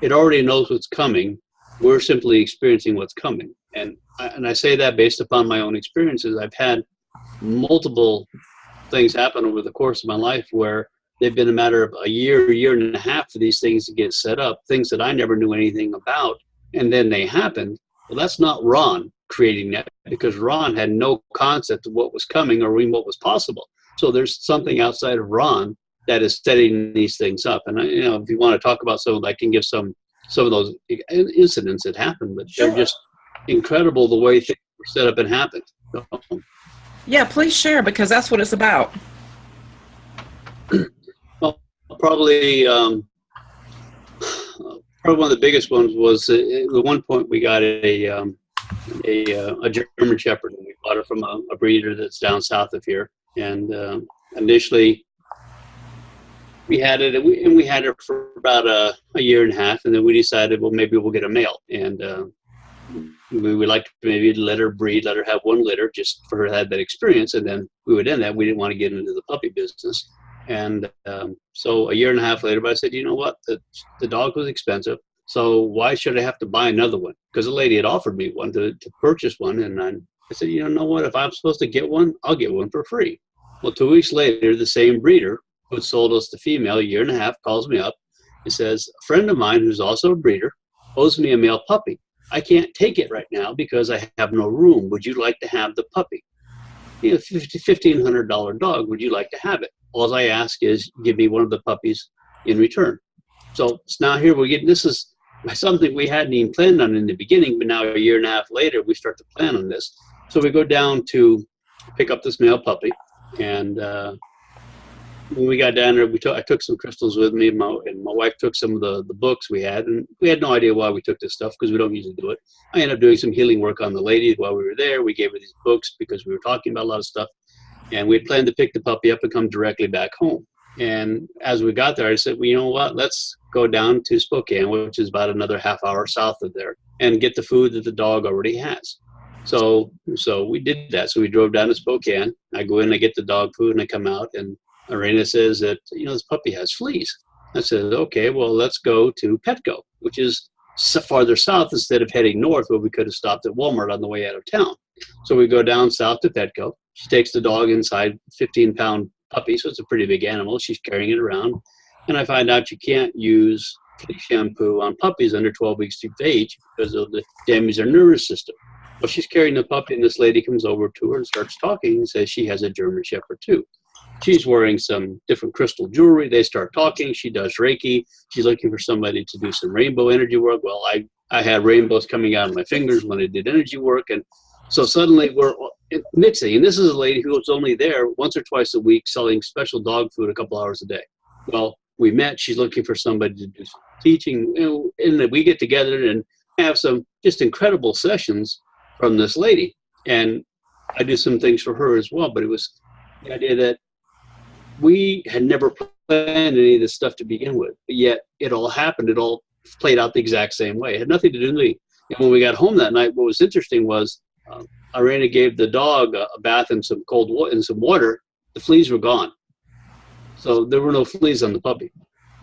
already knows what's coming. We're simply experiencing what's coming. And I say that based upon my own experiences. I've had multiple things happen over the course of my life where they've been a matter of a year and a half for these things to get set up, things that I never knew anything about, and then they happened. Well, that's not Ron creating that, because Ron had no concept of what was coming or even what was possible. So there's something outside of Ron that is setting these things up. And if you want to talk about some, I can give some of those incidents that happened, but they're just incredible the way things were set up and happened. Yeah, please share, because that's what it's about. Well, probably one of the biggest ones was at one point we got a German Shepherd, and we bought it from a breeder that's down south of here. And initially we had it, and we had it for about a year and a half, and then we decided, well, maybe we'll get a male. And we would like to maybe let her breed, let her have one litter just for her to have that experience. And then we would end that. We didn't want to get into the puppy business. And so a year and a half later, but I said, you know what, the dog was expensive. So why should I have to buy another one? Because a lady had offered me one to purchase one. And I said, you know what, if I'm supposed to get one, I'll get one for free. Well, 2 weeks later, the same breeder who sold us the female a year and a half calls me up and says, a friend of mine who's also a breeder owes me a male puppy. I can't take it right now because I have no room. Would you like to have the puppy? You know, $1,500 dog. Would you like to have it? All I ask is give me one of the puppies in return. So now here we're getting, this is something we hadn't even planned on in the beginning, but now a year and a half later, we start to plan on this. So we go down to pick up this male puppy. And when we got down there, I took some crystals with me, and my wife took some of the books we had, and we had no idea why we took this stuff because we don't usually do it. I ended up doing some healing work on the lady while we were there. We gave her these books because we were talking about a lot of stuff, and we had planned to pick the puppy up and come directly back home. And as we got there, I said, well, you know what, let's go down to Spokane, which is about another half hour south of there, and get the food that the dog already has. So we did that. So we drove down to Spokane. I go in, I get the dog food, and I come out, and Arena says that, you know, this puppy has fleas. I said, okay, well, let's go to Petco, which is farther south instead of heading north, where we could have stopped at Walmart on the way out of town. So we go down south to Petco. She takes the dog inside, 15-pound puppy, so it's a pretty big animal. She's carrying it around. And I find out you can't use flea shampoo on puppies under 12 weeks of age because of the damage their nervous system. Well, she's carrying the puppy, and this lady comes over to her and starts talking and says she has a German Shepherd too. She's wearing some different crystal jewelry. They start talking. She does Reiki. She's looking for somebody to do some rainbow energy work. Well, I had rainbows coming out of my fingers when I did energy work. And so suddenly we're mixing. And this is a lady who was only there once or twice a week selling special dog food a couple hours a day. Well, we met. She's looking for somebody to do some teaching. And we get together and have some just incredible sessions from this lady. And I do some things for her as well. But it was the idea that we had never planned any of this stuff to begin with, but yet it all happened. It all played out the exact same way. It had nothing to do with me. And when we got home that night, what was interesting was Irena gave the dog a bath in some cold water, in some water. The fleas were gone. So there were no fleas on the puppy,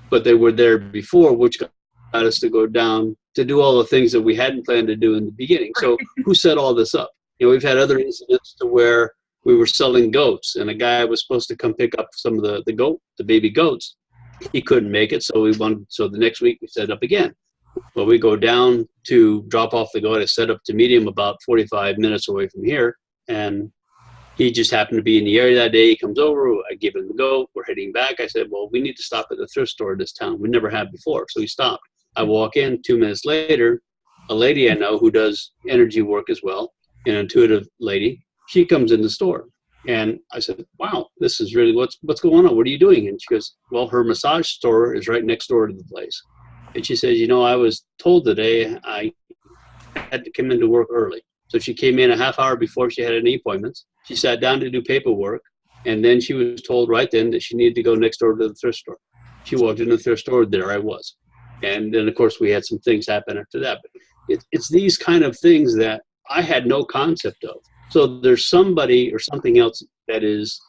but they were there before, which got us to go down to do all the things that we hadn't planned to do in the beginning. So who set all this up? You know, we've had other incidents to where we were selling goats, and a guy was supposed to come pick up some of the baby goats. He couldn't make it, so the next week we set up again. Well, we go down to drop off the goat. I set up to meet him about 45 minutes away from here, and he just happened to be in the area that day. He comes over, I give him the goat, we're heading back. I said, well, we need to stop at the thrift store in this town. We never have before, so he stopped. I walk in, 2 minutes later, a lady I know who does energy work as well, an intuitive lady, she comes in the store, and I said, wow, this is really what's going on. What are you doing? And she goes, well, her massage store is right next door to the place. And she says, you know, I was told today I had to come into work early. So she came in a half hour before she had any appointments. She sat down to do paperwork, and then she was told right then that she needed to go next door to the thrift store. She walked in the thrift store, there I was. And then, of course, we had some things happen after that. But it's these kind of things that I had no concept of. So there's somebody or something else that is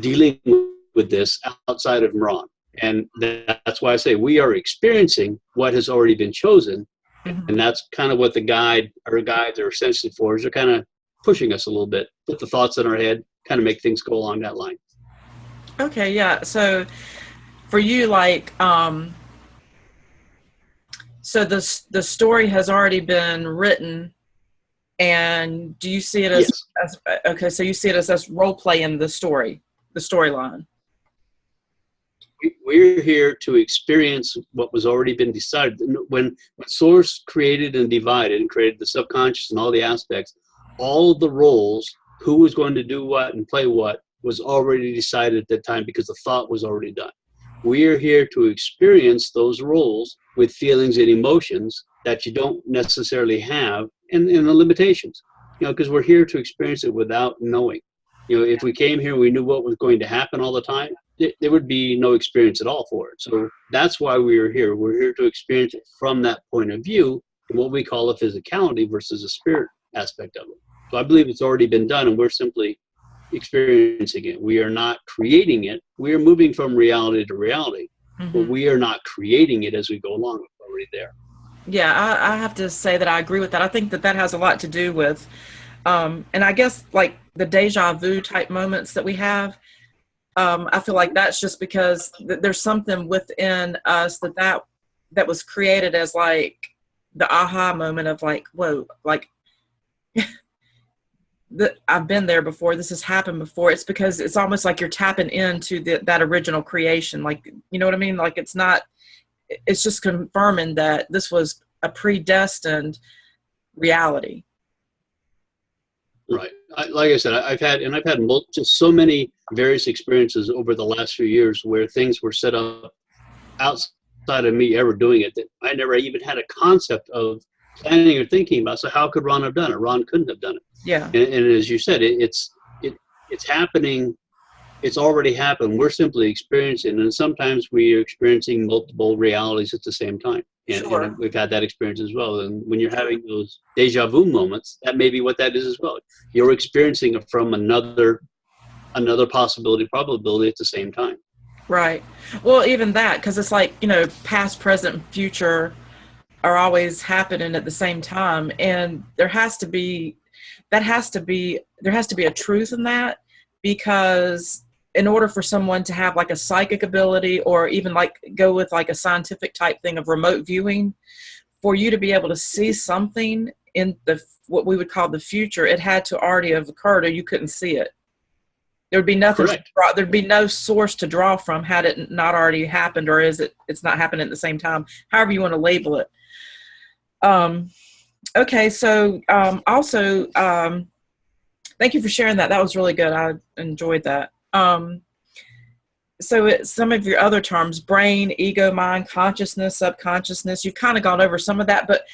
dealing with this outside of Ron. And that's why I say we are experiencing what has already been chosen. Mm-hmm. And that's kind of what the guides are essentially for, is they're kind of pushing us a little bit, put the thoughts in our head, kind of make things go along that line. Okay, yeah. So for you, like, so the story has already been written. And do you see it as, yes. Okay, so you see it as us role-playing the storyline. We're here to experience what was already been decided. When Source created and divided and created the subconscious and all the aspects, all of the roles, who was going to do what and play what, was already decided at that time because the thought was already done. We are here to experience those roles with feelings and emotions that you don't necessarily have, and the limitations, you know, because we're here to experience it without knowing. You know, if we came here and we knew what was going to happen all the time, there would be no experience at all for it. So that's why we are here. We're here to experience it from that point of view, and what we call a physicality versus a spirit aspect of it. So I believe it's already been done, and we're simply experiencing it. We are not creating it. We are moving from reality to reality, but we are not creating it as we go along. It's already there. Yeah, I have to say that I agree with that. I think that that has a lot to do with, and I guess like the deja vu type moments that we have. I feel like that's just because there's something within us that was created as like the aha moment of like, whoa, like I've been there before. This has happened before. It's because it's almost like you're tapping into that original creation. Like, you know what I mean? Like it's just confirming that this was a predestined reality. Right. Like I said, I've had just so many various experiences over the last few years where things were set up outside of me ever doing it that I never even had a concept of planning or thinking about. So how could Ron have done it? Ron couldn't have done it. Yeah. And as you said, it's happening. It's already happened. We're simply experiencing, and sometimes we are experiencing multiple realities at the same time. And we've had that experience as well. And when you're having those deja vu moments, that may be what that is as well. You're experiencing it from another possibility, probability at the same time. Right. Well, even that, because it's like, you know, past, present, and future are always happening at the same time. And there has to be a truth in that, because in order for someone to have like a psychic ability or even like go with like a scientific type thing of remote viewing, for you to be able to see something in what we would call the future, it had to already have occurred or you couldn't see it. There would be nothing there'd be no source to draw from had it not already happened, or it's not happening at the same time, however you want to label it. Okay, so also thank you for sharing that. That was really good. I enjoyed that. So some of your other terms, brain, ego, mind, consciousness, subconsciousness, you've kind of gone over some of that, but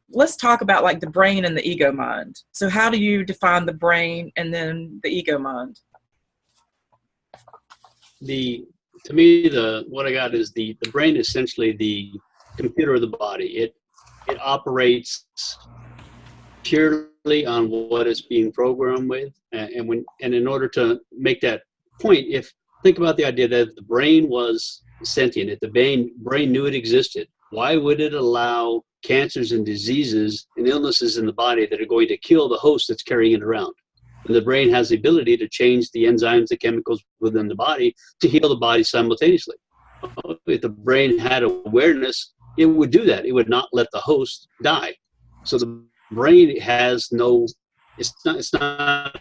let's talk about like the brain and the ego mind. So how do you define the brain and then the ego mind? To me, what I got is the brain is essentially the computer of the body. It operates purely on what it's being programmed with, and in order to make that point, think about the idea that if the brain was sentient, if the brain knew it existed, why would it allow cancers and diseases and illnesses in the body that are going to kill the host that's carrying it around? And the brain has the ability to change the enzymes, the chemicals within the body to heal the body simultaneously. If the brain had awareness, it would do that. It would not let the host die. So the brain has it's not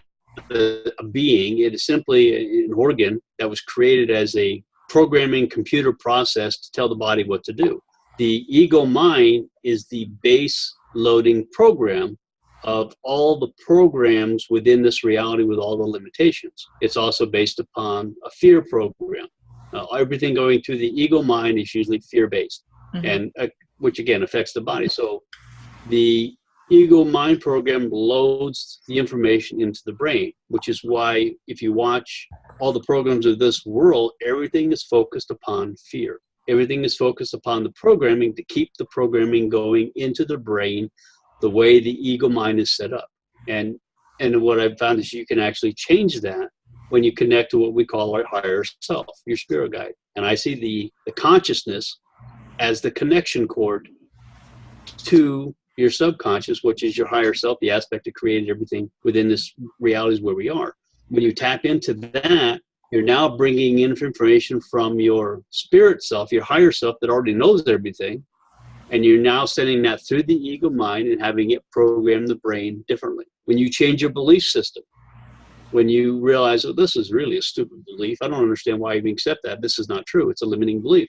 a being. It is simply an organ that was created as a programming computer process to tell the body what to do. The ego mind is the base loading program of all the programs within this reality with all the limitations. It's also based upon a fear program. Everything going through the ego mind is usually fear-based, and which again affects the body. So the ego mind program loads the information into the brain, which is why if you watch all the programs of this world, everything is focused upon fear. Everything is focused upon the programming to keep the programming going into the brain the way the ego mind is set up. And what I've found is you can actually change that when you connect to what we call our higher self, your spirit guide. And I see the consciousness as the connection cord to your subconscious, which is your higher self, the aspect that created everything within this reality is where we are. When you tap into that, you're now bringing in information from your spirit self, your higher self that already knows everything, and you're now sending that through the ego mind and having it program the brain differently. When you change your belief system, when you realize, oh, this is really a stupid belief, I don't understand why I even accept that, this is not true, it's a limiting belief.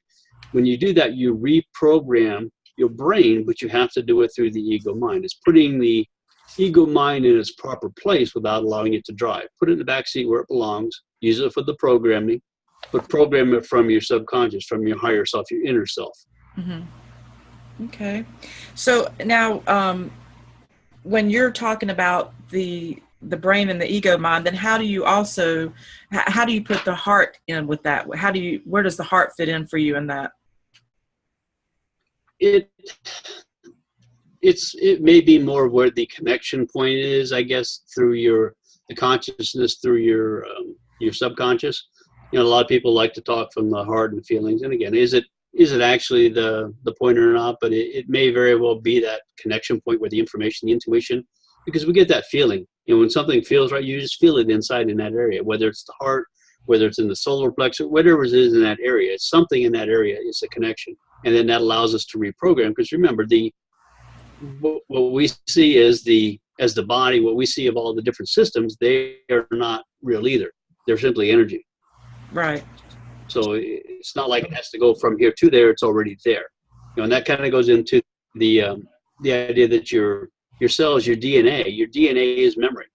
When you do that, you reprogram your brain, but you have to do it through the ego mind. It's putting the ego mind in its proper place without allowing it to drive. Put it in the back seat where it belongs, use it for the programming, but program it from your subconscious, from your higher self, your inner self. Okay. So now when you're talking about the brain and the ego mind, then how do you put the heart in with that? Where does the heart fit in for you in that? it may be more where the connection point is, I guess, through the consciousness, through your subconscious. A lot of people like to talk from the heart and feelings. And again, is it actually the point or not? But it may very well be that connection point where the information, the intuition, because we get that feeling. When something feels right, you just feel it inside in that area, whether it's the heart, whether it's in the solar plexus, whatever it is in that area. It's something in that area. It's a connection. And then that allows us to reprogram. Because remember, what we see as the body, what we see of all the different systems, they are not real either. They're simply energy. Right. So it's not like it has to go from here to there. It's already there. And that kind of goes into the idea that your cells, your DNA is memory.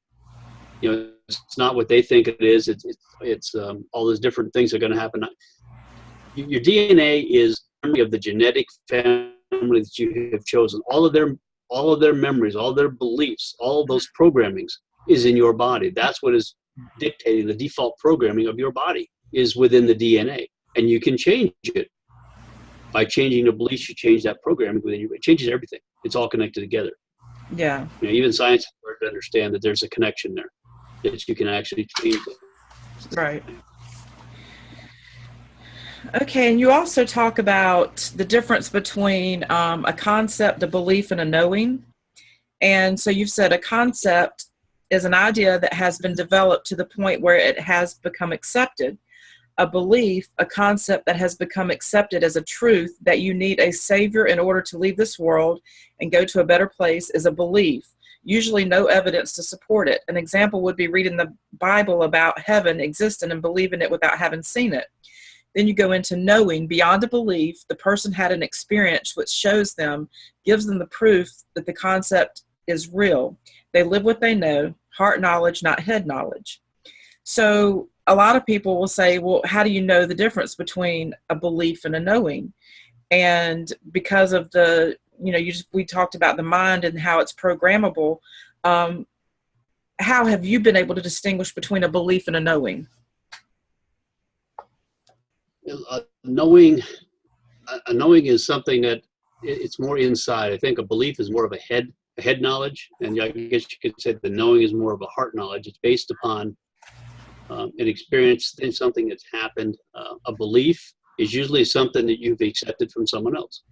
It's not what they think it is. It's all those different things are going to happen. Your DNA is memory of the genetic family that you have chosen. All of their memories, all their beliefs, all of those programmings is in your body. That's what is dictating the default programming of your body is within the DNA. And you can change it. By changing the beliefs, you change that programming within you. It changes everything. It's all connected together. Yeah. Even science is hard to understand that there's a connection there, that you can actually change it. Right. Okay, and you also talk about the difference between a concept, a belief, and a knowing. And so you've said a concept is an idea that has been developed to the point where it has become accepted. A belief, a concept that has become accepted as a truth that you need a savior in order to leave this world and go to a better place, is a belief. Usually no evidence to support it. An example would be reading the Bible about heaven existing and believing it without having seen it. Then you go into knowing. Beyond a belief, the person had an experience which shows them, gives them the proof that the concept is real. They live what they know, heart knowledge, not head knowledge. So a lot of people will say, well, how do you know the difference between a belief and a knowing? And because of we talked about the mind and how it's programmable. How have you been able to distinguish between a belief and a knowing? A knowing is something that it's more inside. I think a belief is more of a head knowledge, and I guess you could say the knowing is more of a heart knowledge. It's based upon an experience in something that's happened. A belief is usually something that you've accepted from someone else.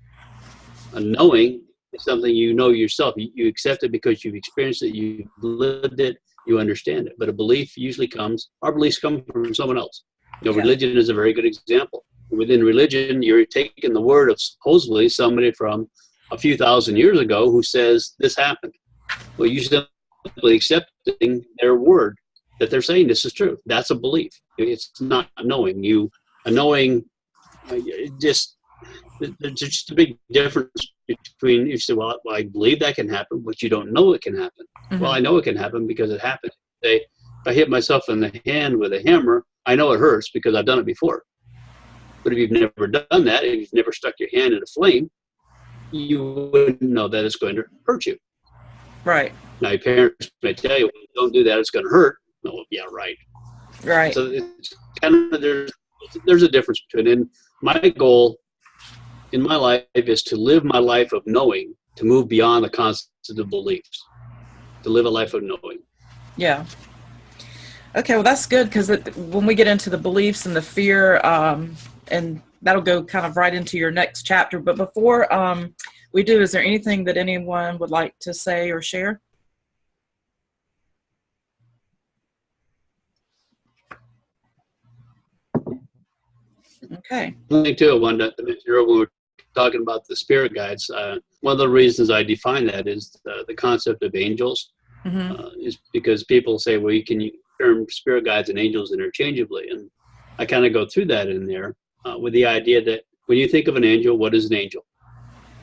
A knowing is something you know yourself. You accept it because you've experienced it, you've lived it, you understand it. But a belief usually our beliefs come from someone else. Religion is a very good example. Within religion, you're taking the word of supposedly somebody from a few thousand years ago who says this happened. Well, you simply accepting their word that they're saying this is true. That's a belief. It's not knowing. A knowing, there's just a big difference between, you say, well, I believe that can happen, but you don't know it can happen. Mm-hmm. Well, I know it can happen because it happened. If I hit myself in the hand with a hammer, I know it hurts because I've done it before. But if you've never done that, if you've never stuck your hand in a flame, you wouldn't know that it's going to hurt you. Right. Now, your parents may tell you, well, don't do that, it's going to hurt. No, yeah, right. Right. So it's kind of, there's a difference between it. And my goal in my life is to live my life of knowing, to move beyond the concept of beliefs, to live a life of knowing. Yeah. Okay, well, that's good, because when we get into the beliefs and the fear, and that'll go kind of right into your next chapter. But before we do, is there anything that anyone would like to say or share? Okay. One thing too, I wanted to mention earlier when we were talking about the spirit guides, one of the reasons I define that is the concept of angels. Mm-hmm. Is because people say, well, you can use the term spirit guides and angels interchangeably. And I kind of go through that in there with the idea that when you think of an angel, what is an angel?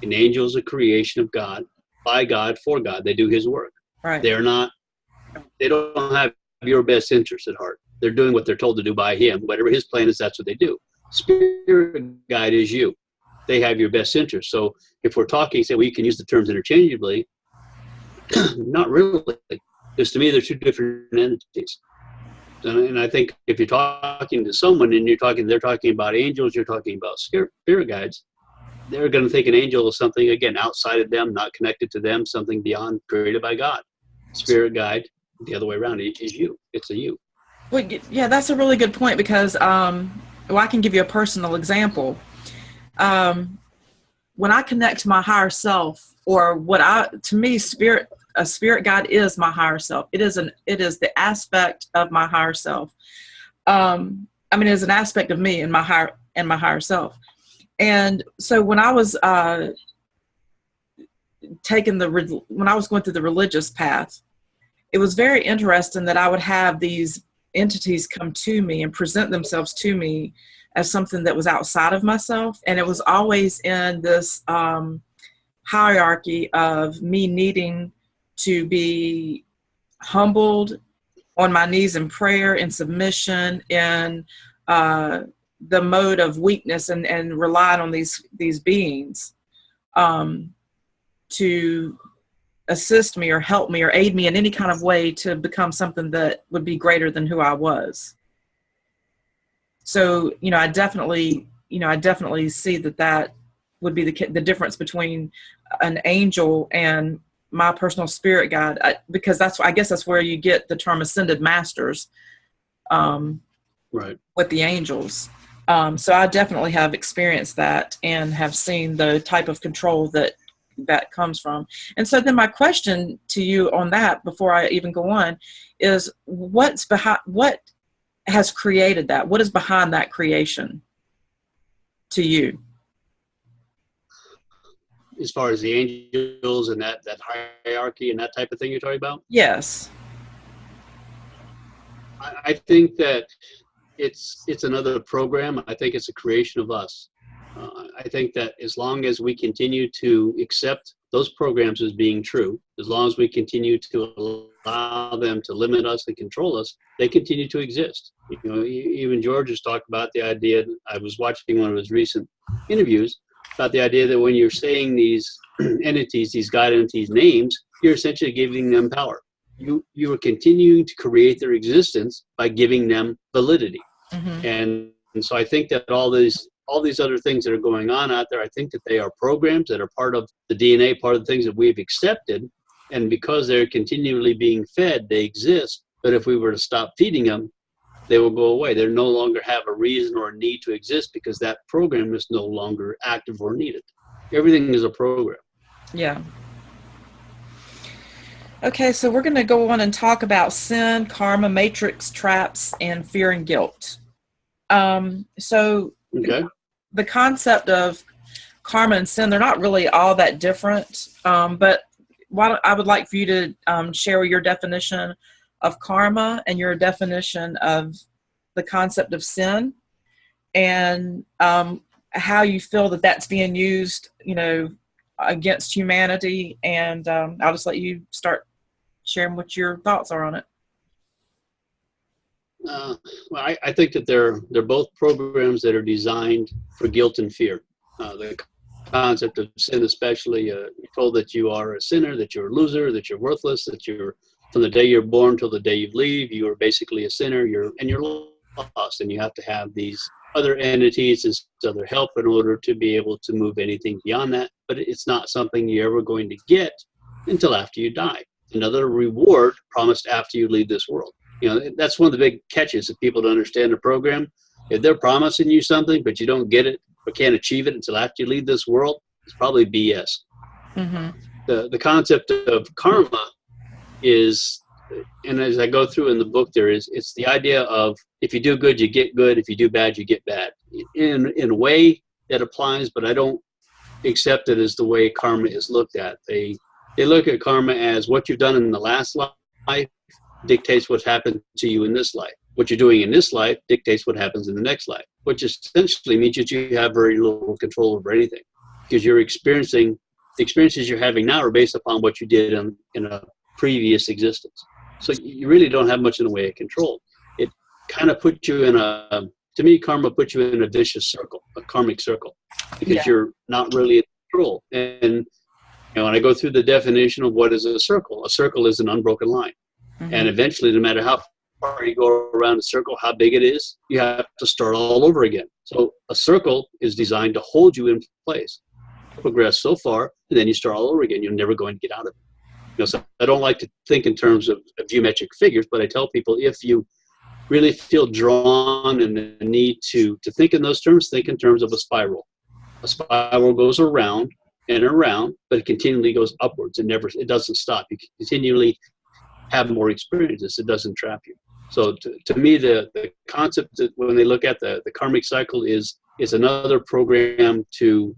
An angel is a creation of God, by God, for God. They do his work. Right. They don't have your best interest at heart. They're doing what they're told to do by him. Whatever his plan is, that's what they do. Spirit guide is you. They have your best interest. So if we're talking, say, well, you can use the terms interchangeably. Not really. Because to me, they're two different entities. And I think if you're talking to someone and they're talking about angels, you're talking about spirit guides, they're going to think an angel is something, again, outside of them, not connected to them, something beyond, created by God. Spirit guide, the other way around, is you. It's a you. Well, yeah, that's a really good point because, well, I can give you a personal example. When I connect to my higher self, or to me, a spirit guide is my higher self. It is the aspect of my higher self. It is an aspect of me and my higher self. And so when I was when I was going through the religious path, it was very interesting that I would have these entities come to me and present themselves to me as something that was outside of myself. And it was always in this hierarchy of me needing to be humbled, on my knees in prayer, in submission, in the mode of weakness, and relying on these beings to assist me or help me or aid me in any kind of way to become something that would be greater than who I was. So, I definitely see that would be the difference between an angel and my personal spirit guide, because I guess that's where you get the term ascended masters, right, with the angels. So I definitely have experienced that and have seen the type of control that comes from. And so then my question to you on that, before I even go on, is what has created that? What is behind that creation to you? As far as the angels and that hierarchy and that type of thing you're talking about? Yes. I think that it's another program. I think it's a creation of us. I think that as long as we continue to accept those programs as being true, as long as we continue to allow them to limit us and control us, they continue to exist. Even George has talked about the idea. I was watching one of his recent interviews about the idea that when you're saying these entities, these God entities names, you're essentially giving them power. You are continuing to create their existence by giving them validity. Mm-hmm. And so I think that all these other things that are going on out there, I think that they are programs that are part of the DNA, part of the things that we've accepted. And because they're continually being fed, they exist. But if we were to stop feeding them, they will go away. They no longer have a reason or a need to exist because that program is no longer active or needed. Everything is a program. Yeah. Okay, so we're going to go on and talk about sin, karma, matrix, traps, and fear and guilt. Okay. The concept of karma and sin, they're not really all that different, but I would like for you to share your definition of karma and your definition of the concept of sin, and how you feel that that's being used, against humanity. And I'll just let you start sharing what your thoughts are on it. Well, I think that they're both programs that are designed for guilt and fear. The concept of sin, especially, you're told that you are a sinner, that you're a loser, that you're worthless, that you're, from the day you're born till the day you leave, you are basically a sinner. You're lost, and you have to have these other entities, this other help in order to be able to move anything beyond that. But it's not something you're ever going to get until after you die. Another reward promised after you leave this world. That's one of the big catches that people don't understand the program. If they're promising you something, but you don't get it or can't achieve it until after you leave this world, it's probably BS. Mm-hmm. The concept of karma is, and as I go through in the book, it's the idea of if you do good, you get good. If you do bad, you get bad. In a way that applies, but I don't accept it as the way karma is looked at. They look at karma as what you've done in the last life dictates what happened to you in this life. What you're doing in this life dictates what happens in the next life, which essentially means that you have very little control over anything, because the experiences you're having now are based upon what you did in a previous existence. So you really don't have much in the way of control. It kind of puts you to me, karma puts you in a vicious circle, a karmic circle, because you're not really in control. And when I go through the definition of what is a circle is an unbroken line. Mm-hmm. And eventually, no matter how far you go around a circle, how big it is, you have to start all over again. So a circle is designed to hold you in place. progress so far, and then you start all over again. You're never going to get out of it. So I don't like to think in terms of geometric figures, but I tell people, if you really feel drawn and the need to think in those terms, think in terms of a spiral. A spiral goes around and around, but it continually goes upwards. It doesn't stop. You continually have more experiences. It doesn't trap you. So to me, the concept that when they look at the karmic cycle is another program to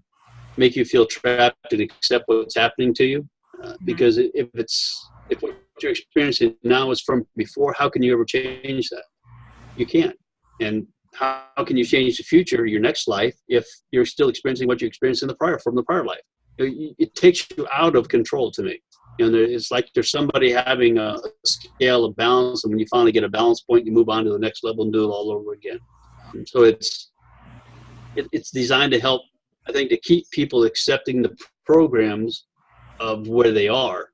make you feel trapped and accept what's happening to you. Because if what you're experiencing now is from before, how can you ever change that? You can't. And how can you change the future, your next life, if you're still experiencing what you experienced from the prior life? It takes you out of control to me. It's like there's somebody having a scale of balance, and when you finally get a balance point, you move on to the next level and do it all over again. And so it's designed to help, I think, to keep people accepting the programs of where they are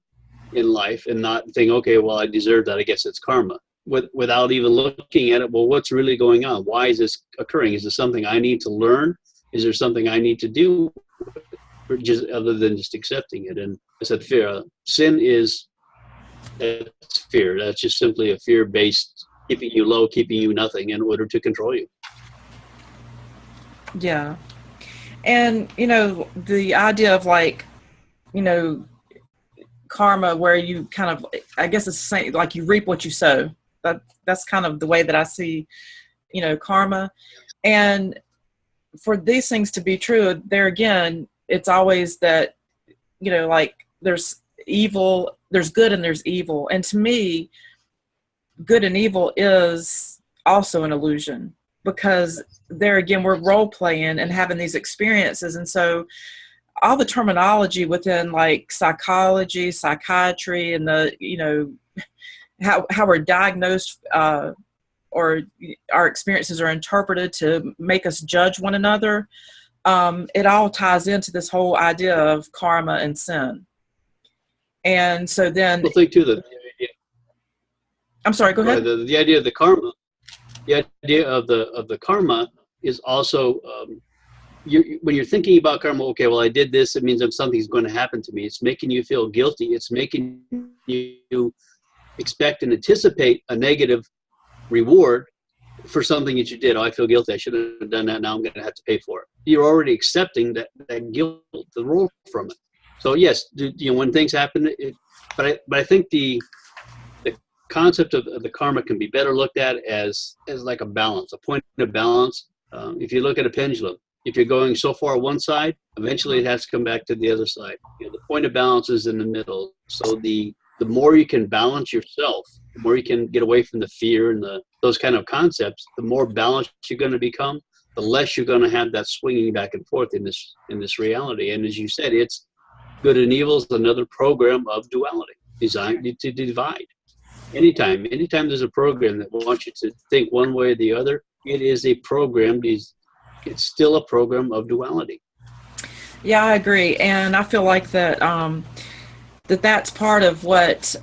in life and not think, okay, well, I deserve that. I guess it's karma. Without even looking at it, well, what's really going on? Why is this occurring? Is there something I need to learn? Is there something I need to do, or just other than just accepting it? And I said, fear. Sin is fear. That's just simply a fear-based, keeping you low, keeping you nothing in order to control you. Yeah. And, the idea of karma, where you kind of, I guess it's the same, like you reap what you sow. That's kind of the way that I see, karma. And for these things to be true, there again, it's always that, there's evil, there's good and there's evil. And to me, good and evil is also an illusion, because there again, we're role playing and having these experiences. And so all the terminology within psychology, psychiatry, and how we're diagnosed or our experiences are interpreted to make us judge one another, it all ties into this whole idea of karma and sin. And so then, Well, think too that I'm sorry, go ahead. The idea of the karma, the idea of the karma is also when you're thinking about karma. Okay, well, I did this. It means that something's going to happen to me. It's making you feel guilty. It's making you expect and anticipate a negative reward for something that you did. Oh, I feel guilty. I should have done that. Now I'm going to have to pay for it. You're already accepting that guilt, the role from it. So yes, when things happen, but I think the concept of the karma can be better looked at as like a balance, a point of balance. If you look at a pendulum, if you're going so far one side, eventually it has to come back to the other side. The point of balance is in the middle. So the more you can balance yourself, the more you can get away from the fear and those kind of concepts, the more balanced you're going to become, the less you're going to have that swinging back and forth in this reality. And as you said, it's good and evil is another program of duality designed to divide. Anytime there's a program that wants you to think one way or the other, it is a program. It's still a program of duality. Yeah, I agree, and I feel like that that's part of what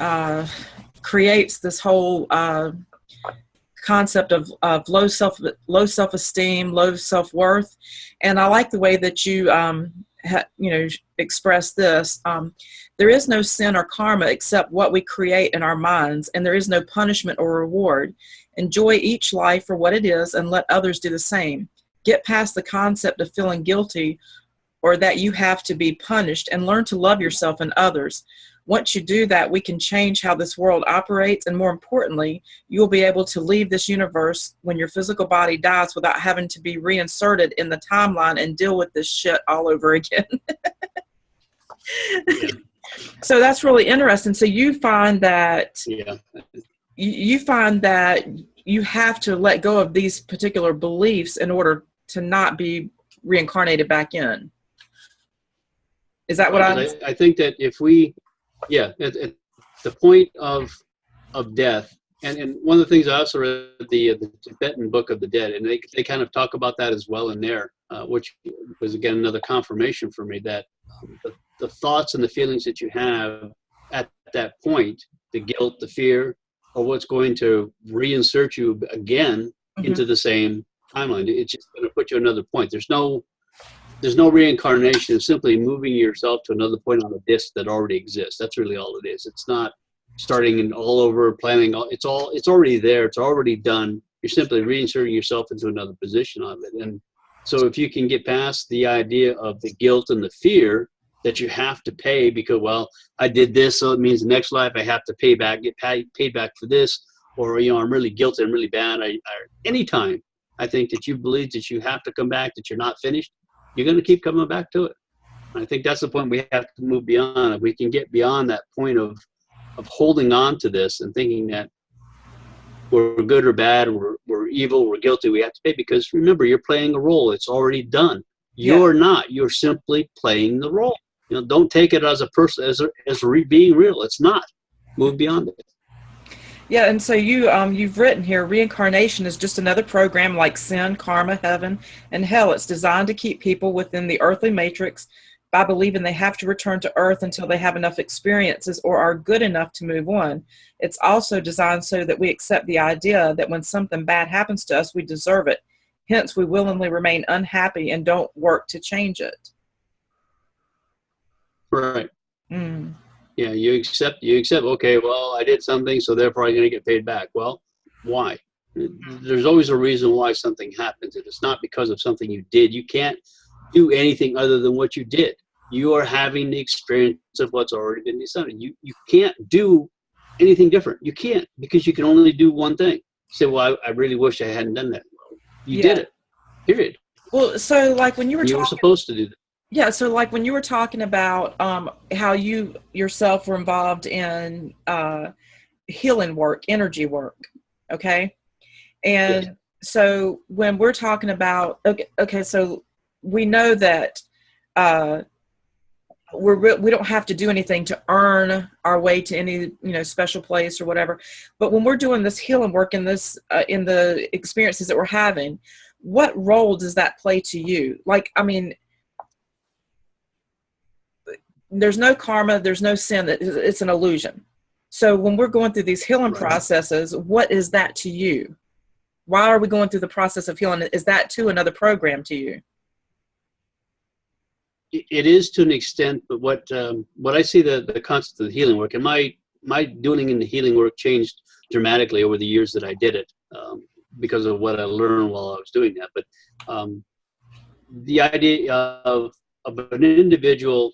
creates this whole concept of low self-esteem, low self-worth. And I like the way that you express this. There is no sin or karma except what we create in our minds, and there is no punishment or reward. Enjoy each life for what it is and let others do the same. Get past the concept of feeling guilty or that you have to be punished, and learn to love yourself and others. Once you do that, we can change how this world operates, and more importantly, you'll be able to leave this universe when your physical body dies without having to be reinserted in the timeline and deal with this shit all over again. Yeah. So that's really interesting. So you find that you have to let go of these particular beliefs in order to not be reincarnated back in. Is that what I think that if we, at the point of death, and one of the things I also read the Tibetan Book of the Dead, and they kind of talk about that as well in there, which was again another confirmation for me that the thoughts and the feelings that you have at that point, the guilt, the fear, are what's going to reinsert you again into the same timeline. It's just going to put you another point. There's no there's no reincarnation. It's simply moving yourself to another point on the disc that already exists. That's really all it is. It's not starting and all over planning. It's already there. It's already done. You're simply reinserting yourself into another position of it. And so if you can get past the idea of the guilt and the fear that you have to pay because, well, I did this, so it means the next life I have to pay back, get paid back for this, or, I'm really guilty, I'm really bad. Anytime I think that you believe that you have to come back, that you're not finished, you're going to keep coming back to it. And I think that's the point we have to move beyond. If we can get beyond that point of holding on to this and thinking that we're good or bad, we're evil, we're guilty, we have to pay, because remember, you're playing a role. It's already done. You're not. You're simply playing the role. Don't take it as a person, as being real. It's not. Move beyond it. Yeah, and so you've written here, reincarnation is just another program like sin, karma, heaven, and hell. It's designed to keep people within the earthly matrix by believing they have to return to earth until they have enough experiences or are good enough to move on. It's also designed so that we accept the idea that when something bad happens to us, we deserve it. Hence, we willingly remain unhappy and don't work to change it. Right. Yeah, you accept, okay, well, I did something, so therefore I'm going to get paid back. Well, why? There's always a reason why something happens. It's not because of something you did. You can't do anything other than what you did. You are having the experience of what's already been decided. You can't do anything different. You can't, because you can only do one thing. You say, well, I really wish I hadn't done that. You did it, period. Well, so like when you were supposed to do that. Yeah, so like when you were talking about how you yourself were involved in healing work, energy work, okay? And so when we're talking about, okay, so we know that we don't have to do anything to earn our way to any special place or whatever. But when we're doing this healing work in this in the experiences that we're having, what role does that play to you? Like, I mean, there's no karma, there's no sin, it's an illusion. So when we're going through these healing processes, what is that to you? Why are we going through the process of healing? Is that too another program to you? It is to an extent, but what I see the concept of the healing work, and my doing in the healing work changed dramatically over the years that I did it, because of what I learned while I was doing that. But the idea of an individual,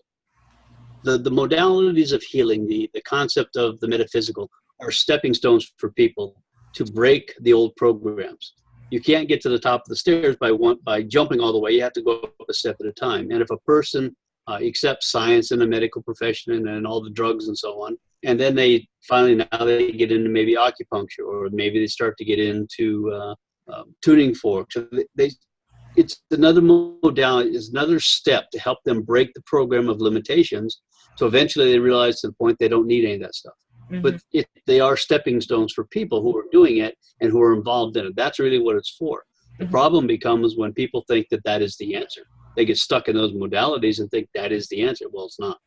the modalities of healing, the concept of the metaphysical are stepping stones for people to break the old programs. You can't get to the top of the stairs by jumping all the way. You have to go up a step at a time. And if a person accepts science and the medical profession and all the drugs and so on, and then they get into maybe acupuncture, or maybe they start to get into tuning forks. So it's another modality, it's another step to help them break the program of limitations. So eventually they realize to the point they don't need any of that stuff. Mm-hmm. But they are stepping stones for people who are doing it and who are involved in it. That's really what it's for. The problem becomes when people think that is the answer. They get stuck in those modalities and think that is the answer. Well, it's not.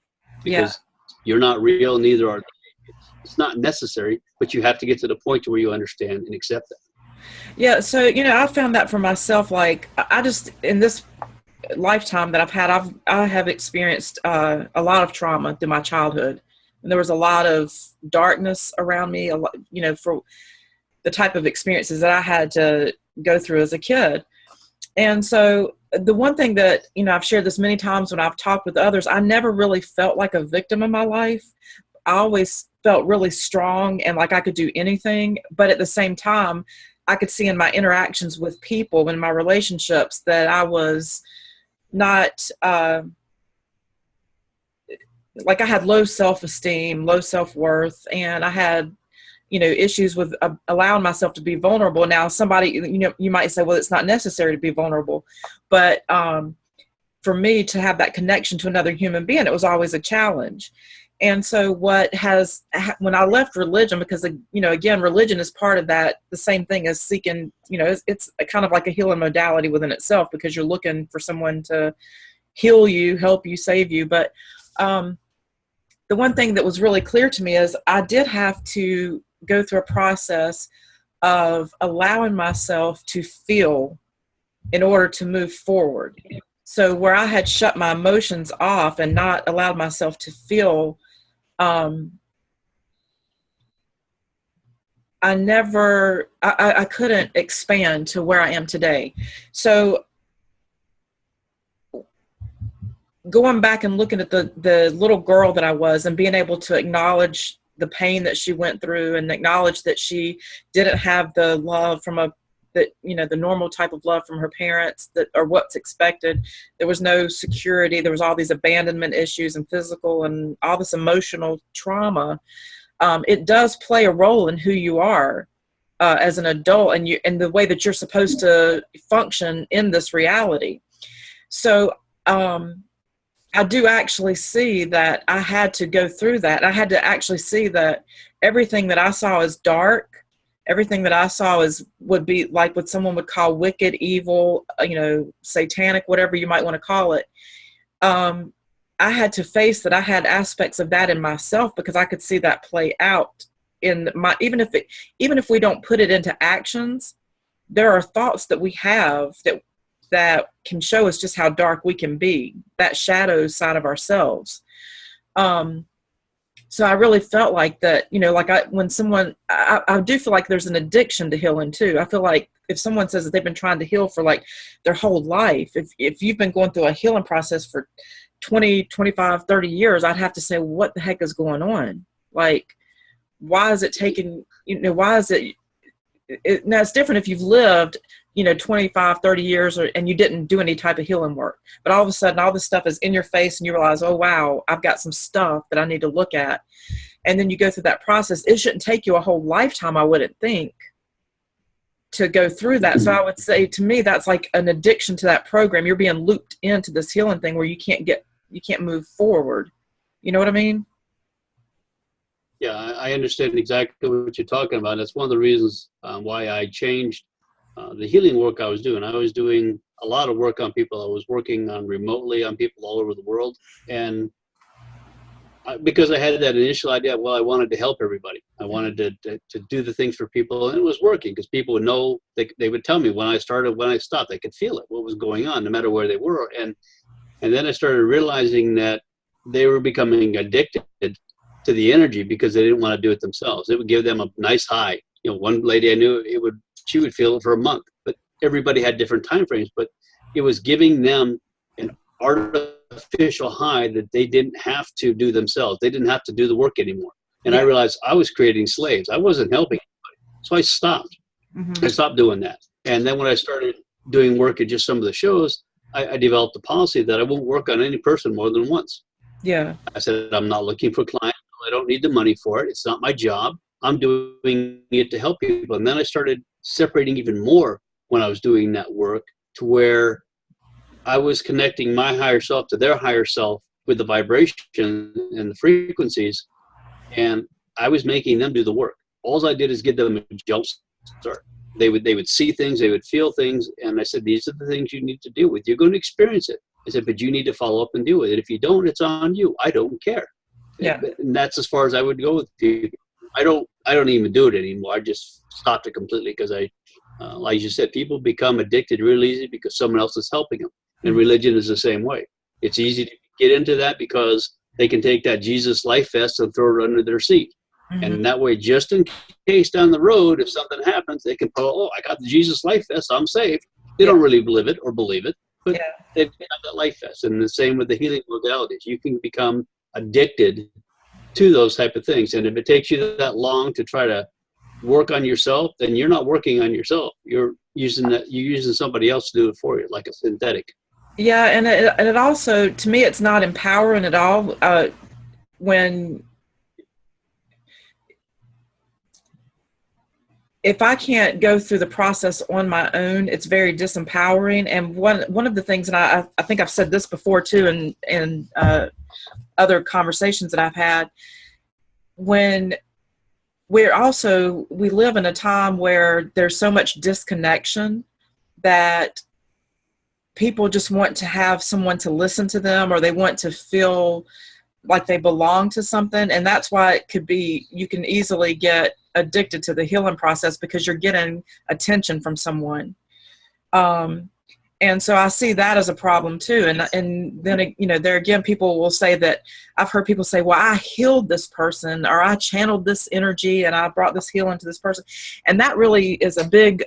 Because you're not real, neither are they. It's not necessary, but you have to get to the point where you understand and accept that. Yeah, so, I found that for myself. Like, I just, in this lifetime that I've had, I have experienced a lot of trauma through my childhood. And there was a lot of darkness around me, a lot, for the type of experiences that I had to go through as a kid. And so the one thing that, I've shared this many times when I've talked with others, I never really felt like a victim in my life. I always felt really strong and like I could do anything. But at the same time, I could see in my interactions with people, in my relationships, that I was not, like I had low self-esteem, low self-worth, and I had, issues with allowing myself to be vulnerable. Now, somebody, you might say, well, it's not necessary to be vulnerable. But for me to have that connection to another human being, it was always a challenge. And so when I left religion, because, again, religion is part of that, the same thing as seeking, it's kind of like a healing modality within itself, because you're looking for someone to heal you, help you, save you. But the one thing that was really clear to me is I did have to go through a process of allowing myself to feel in order to move forward. So where I had shut my emotions off and not allowed myself to feel, I couldn't expand to where I am today. So going back and looking at the little girl that I was and being able to acknowledge the pain that she went through and acknowledge that she didn't have the love from the normal type of love from her parents, that or what's expected. There was no security. There was all these abandonment issues and physical and all this emotional trauma. It does play a role in who you are as an adult and the way that you're supposed to function in this reality. So I do actually see that I had to go through that. I had to actually see that everything that I saw as dark, everything that I saw would be like what someone would call wicked, evil, satanic, whatever you might want to call it. I had to face that I had aspects of that in myself, because I could see that play out in even if we don't put it into actions, there are thoughts that we have that can show us just how dark we can be, that shadow side of ourselves. So I really felt like that, I do feel like there's an addiction to healing too. I feel like if someone says that they've been trying to heal for like their whole life, if you've been going through a healing process for 20, 25, 30 years, I'd have to say, what the heck is going on? Like, why is it taking, why is it, now it's different if you've lived, 25, 30 years and you didn't do any type of healing work, but all of a sudden all this stuff is in your face and you realize, oh, wow, I've got some stuff that I need to look at. And then you go through that process. It shouldn't take you a whole lifetime, I wouldn't think, to go through that. So I would say, to me, that's like an addiction to that program. You're being looped into this healing thing where you can't move forward. You know what I mean? Yeah, I understand exactly what you're talking about. That's one of the reasons why I changed the healing work I was doing. I was doing a lot of work on people. I was working on remotely on people all over the world. And because I had that initial idea, well, I wanted to help everybody. I wanted to do the things for people, and it was working because people would know, they would tell me when I started, when I stopped, they could feel it, what was going on, no matter where they were. And then I started realizing that they were becoming addicted to the energy because they didn't want to do it themselves. It would give them a nice high. One lady I knew, she would feel it for a month, but everybody had different time frames, but it was giving them an artificial high that they didn't have to do themselves. They didn't have to do the work anymore. And I realized I was creating slaves. I wasn't helping anybody. So I stopped. Mm-hmm. I stopped doing that. And then when I started doing work at just some of the shows, I developed a policy that I won't work on any person more than once. Yeah. I said, I'm not looking for clients. I don't need the money for it. It's not my job. I'm doing it to help people. And then I started separating even more when I was doing that work, to where I was connecting my higher self to their higher self with the vibration and the frequencies, and I was making them do the work. All I did is give them a jump start. They would see things, they would feel things, and I said, these are the things you need to deal with. You're going to experience it. I said, but you need to follow up and deal with it. If you don't, it's on you. I don't care. Yeah. And that's as far as I would go with people. I don't even do it anymore. I just stopped it completely because like you said, people become addicted real easy because someone else is helping them. And religion is the same way. It's easy to get into that because they can take that Jesus life vest and throw it under their seat. Mm-hmm. And that way, just in case down the road, if something happens, they can pull, oh, I got the Jesus life vest, I'm safe. They don't really live it or believe it, but they've got that life vest. And the same with the healing modalities. You can become addicted to those type of things. And if it takes you that long to try to work on yourself, then you're not working on yourself. You're using somebody else to do it for you, like a synthetic. Yeah, and it also, to me, it's not empowering at all. If I can't go through the process on my own, it's very disempowering. And one of the things, and I think I've said this before too, in other conversations that I've had, when we live in a time where there's so much disconnection that people just want to have someone to listen to them, or they want to feel like they belong to something. And that's why it could be, you can easily get addicted to the healing process because you're getting attention from someone. And so I see that as a problem too. And then, there again, people will say that I've heard people say, well, I healed this person, or I channeled this energy and I brought this healing to this person. And that really is a big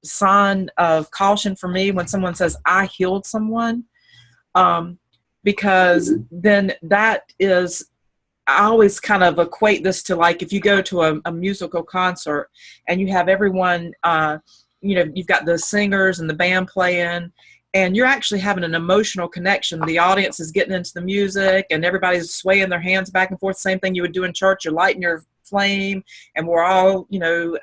sign of caution for me when someone says I healed someone, because then that is, I always kind of equate this to like if you go to a musical concert and you have everyone, you've got the singers and the band playing, and you're actually having an emotional connection. The audience is getting into the music and everybody's swaying their hands back and forth. Same thing you would do in church. You're lighting your flame and we're all,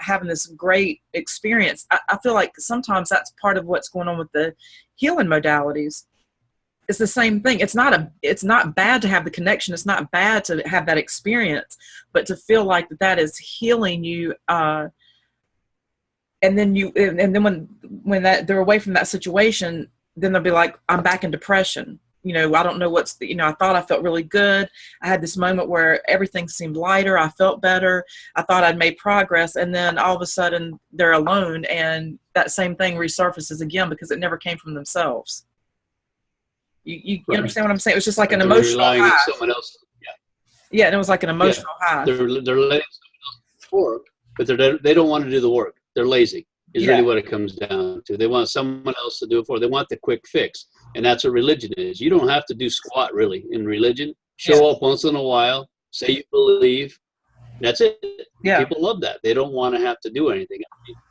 having this great experience. I feel like sometimes that's part of what's going on with the healing modalities. It's the same thing. It's not bad to have the connection. It's not bad to have that experience, but to feel like that is healing you, and then when they're away from that situation, then they'll be like, I'm back in depression. I don't know I thought I felt really good. I had this moment where everything seemed lighter. I felt better. I thought I'd made progress. And then all of a sudden they're alone and that same thing resurfaces again because it never came from themselves. You understand what I'm saying? It was just like an emotional high. On someone else. Yeah. And it was like an emotional high. They're letting someone else work, but they don't want to do the work. They're lazy is really what it comes down to. They want someone else to do it for them. They want the quick fix. And that's what religion is. You don't have to do squat really in religion. Show up once in a while, say you believe. That's it. Yeah. People love that. They don't want to have to do anything.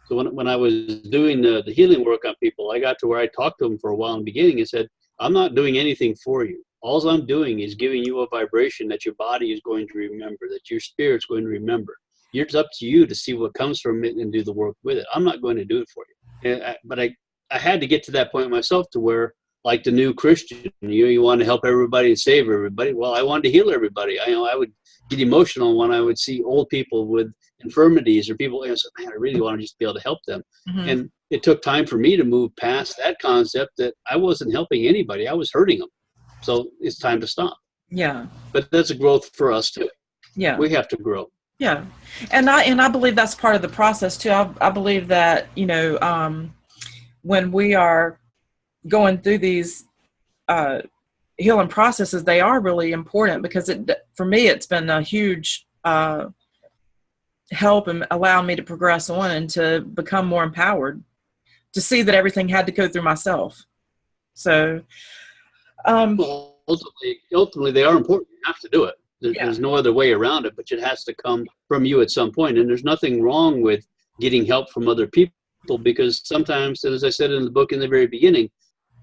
So when I was doing the healing work on people, I got to where I talked to them for a while in the beginning and said, I'm not doing anything for you. All I'm doing is giving you a vibration that your body is going to remember, that your spirit's going to remember. It's up to you to see what comes from it and do the work with it. I'm not going to do it for you. But I had to get to that point myself to where, like the new Christian, you want to help everybody and save everybody. Well, I wanted to heal everybody. I would get emotional when I would see old people with infirmities or people, and I said, man, I really want to just be able to help them. Mm-hmm. And it took time for me to move past that concept that I wasn't helping anybody. I was hurting them. So it's time to stop. Yeah. But that's a growth for us too. Yeah. We have to grow. Yeah. And I believe that's part of the process too. I believe that, when we are going through these healing processes, they are really important because for me, it's been a huge help and allowing me to progress on and to become more empowered, to see that everything had to go through myself. So, well, ultimately, they are important. You have to do it. There's no other way around it, but it has to come from you at some point. And there's nothing wrong with getting help from other people because sometimes, as I said in the book in the very beginning,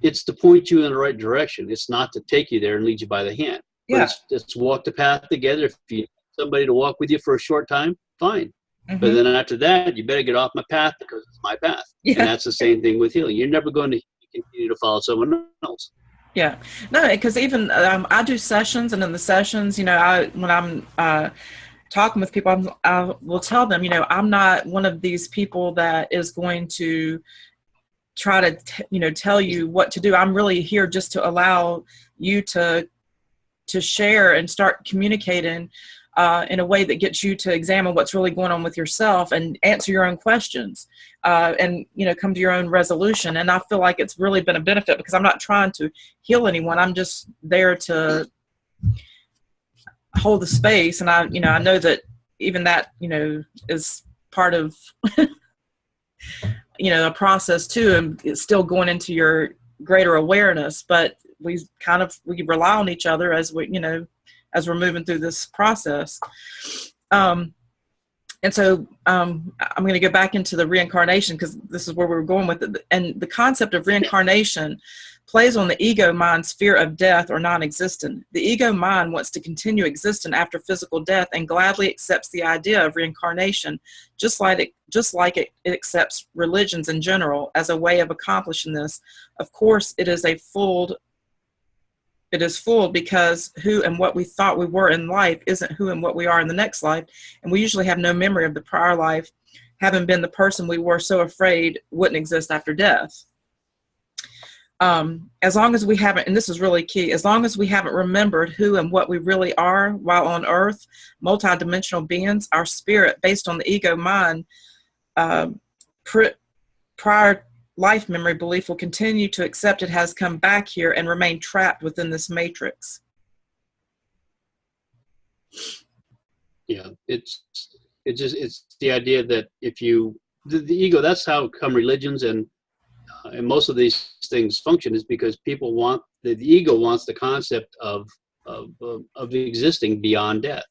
it's to point you in the right direction. It's not to take you there and lead you by the hand. Yeah. It's walk the path together. If you need somebody to walk with you for a short time, fine. Mm-hmm. But then after that, you better get off my path because it's my path. Yeah. And that's the same thing with healing. You're never going to continue to follow someone else. Yeah, no, because even I do sessions, and in the sessions, when I'm talking with people, I will tell them, I'm not one of these people that is going to try to, tell you what to do. I'm really here just to allow you to share and start communicating in a way that gets you to examine what's really going on with yourself and answer your own questions and, come to your own resolution. And I feel like it's really been a benefit because I'm not trying to heal anyone. I'm just there to hold the space. And I know that even that, is part of, a process too. And it's still going into your greater awareness, but we rely on each other as as we're moving through this process. And so I'm going to go back into the reincarnation because this is where we were going with it. And the concept of reincarnation plays on the ego mind's fear of death or non-existent. The ego mind wants to continue existing after physical death and gladly accepts the idea of reincarnation, just like it accepts religions in general as a way of accomplishing this. Of course, it is fooled because who and what we thought we were in life isn't who and what we are in the next life. And we usually have no memory of the prior life, having been the person we were so afraid wouldn't exist after death. As long as we haven't, and this is really key, as long as we haven't remembered who and what we really are while on earth, multidimensional beings, our spirit based on the ego mind, life memory belief will continue to accept it has come back here and remain trapped within this matrix. Yeah, it's the idea that if you the ego, that's how come religions and most of these things function, is because people want the ego wants the concept of existing beyond death.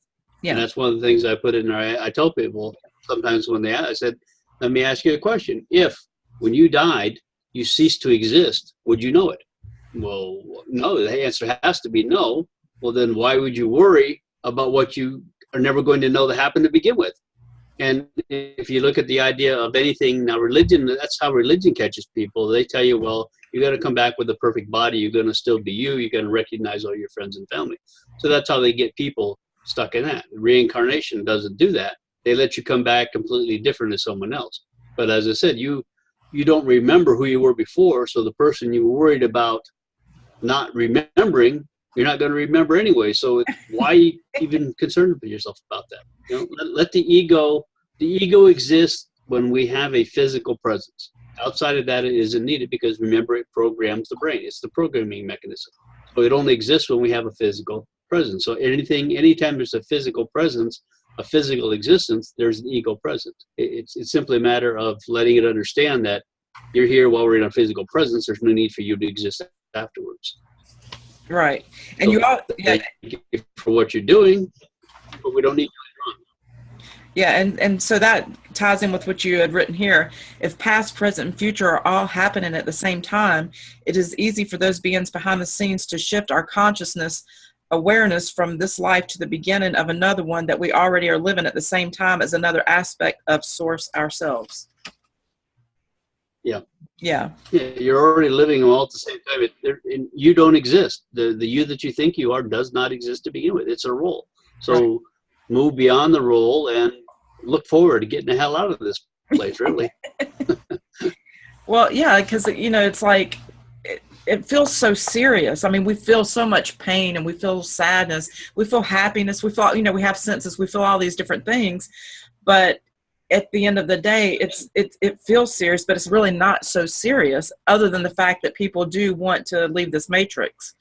Yeah. And that's one of the things I put in there. I tell people sometimes when I said, let me ask you a question. If when you died, you ceased to exist, would you know it? Well, no, the answer has to be no. Well, then why would you worry about what you are never going to know that happened to begin with? And if you look at the idea of anything, now religion, that's how religion catches people. They tell you, well, you got to come back with a perfect body. You're going to still be you. You're going to recognize all your friends and family. So that's how they get people stuck in that. Reincarnation doesn't do that. They let you come back completely different as someone else. But as I said, you don't remember who you were before. So the person you were worried about not remembering, you're not going to remember anyway. So why even concern yourself about that? You know, let the ego exists when we have a physical presence. Outside of that, it isn't needed because remember, it programs the brain. It's the programming mechanism. So it only exists when we have a physical presence. So anytime there's a physical presence, a physical existence, there's an ego present. It's simply a matter of letting it understand that you're here while we're in a physical presence. There's no need for you to exist afterwards. Right. And so you all, yeah. Thank you for what you're doing, but we don't need you. Yeah, and so that ties in with what you had written here. If past, present, and future are all happening at the same time, it is easy for those beings behind the scenes to shift our consciousness awareness from this life to the beginning of another one that we already are living at the same time as another aspect of Source ourselves. Yeah. Yeah. Yeah, you're already living them all at the same time. You don't exist. The you that you think you are does not exist to begin with. It's a role. So right. Move beyond the role and look forward to getting the hell out of this place, really. Well, yeah, because, you know, it's like, it feels so serious. I mean, we feel so much pain and we feel sadness. We feel happiness. We feel, you know, we have senses. We feel all these different things. But at the end of the day, it feels serious, but it's really not so serious other than the fact that people do want to leave this matrix.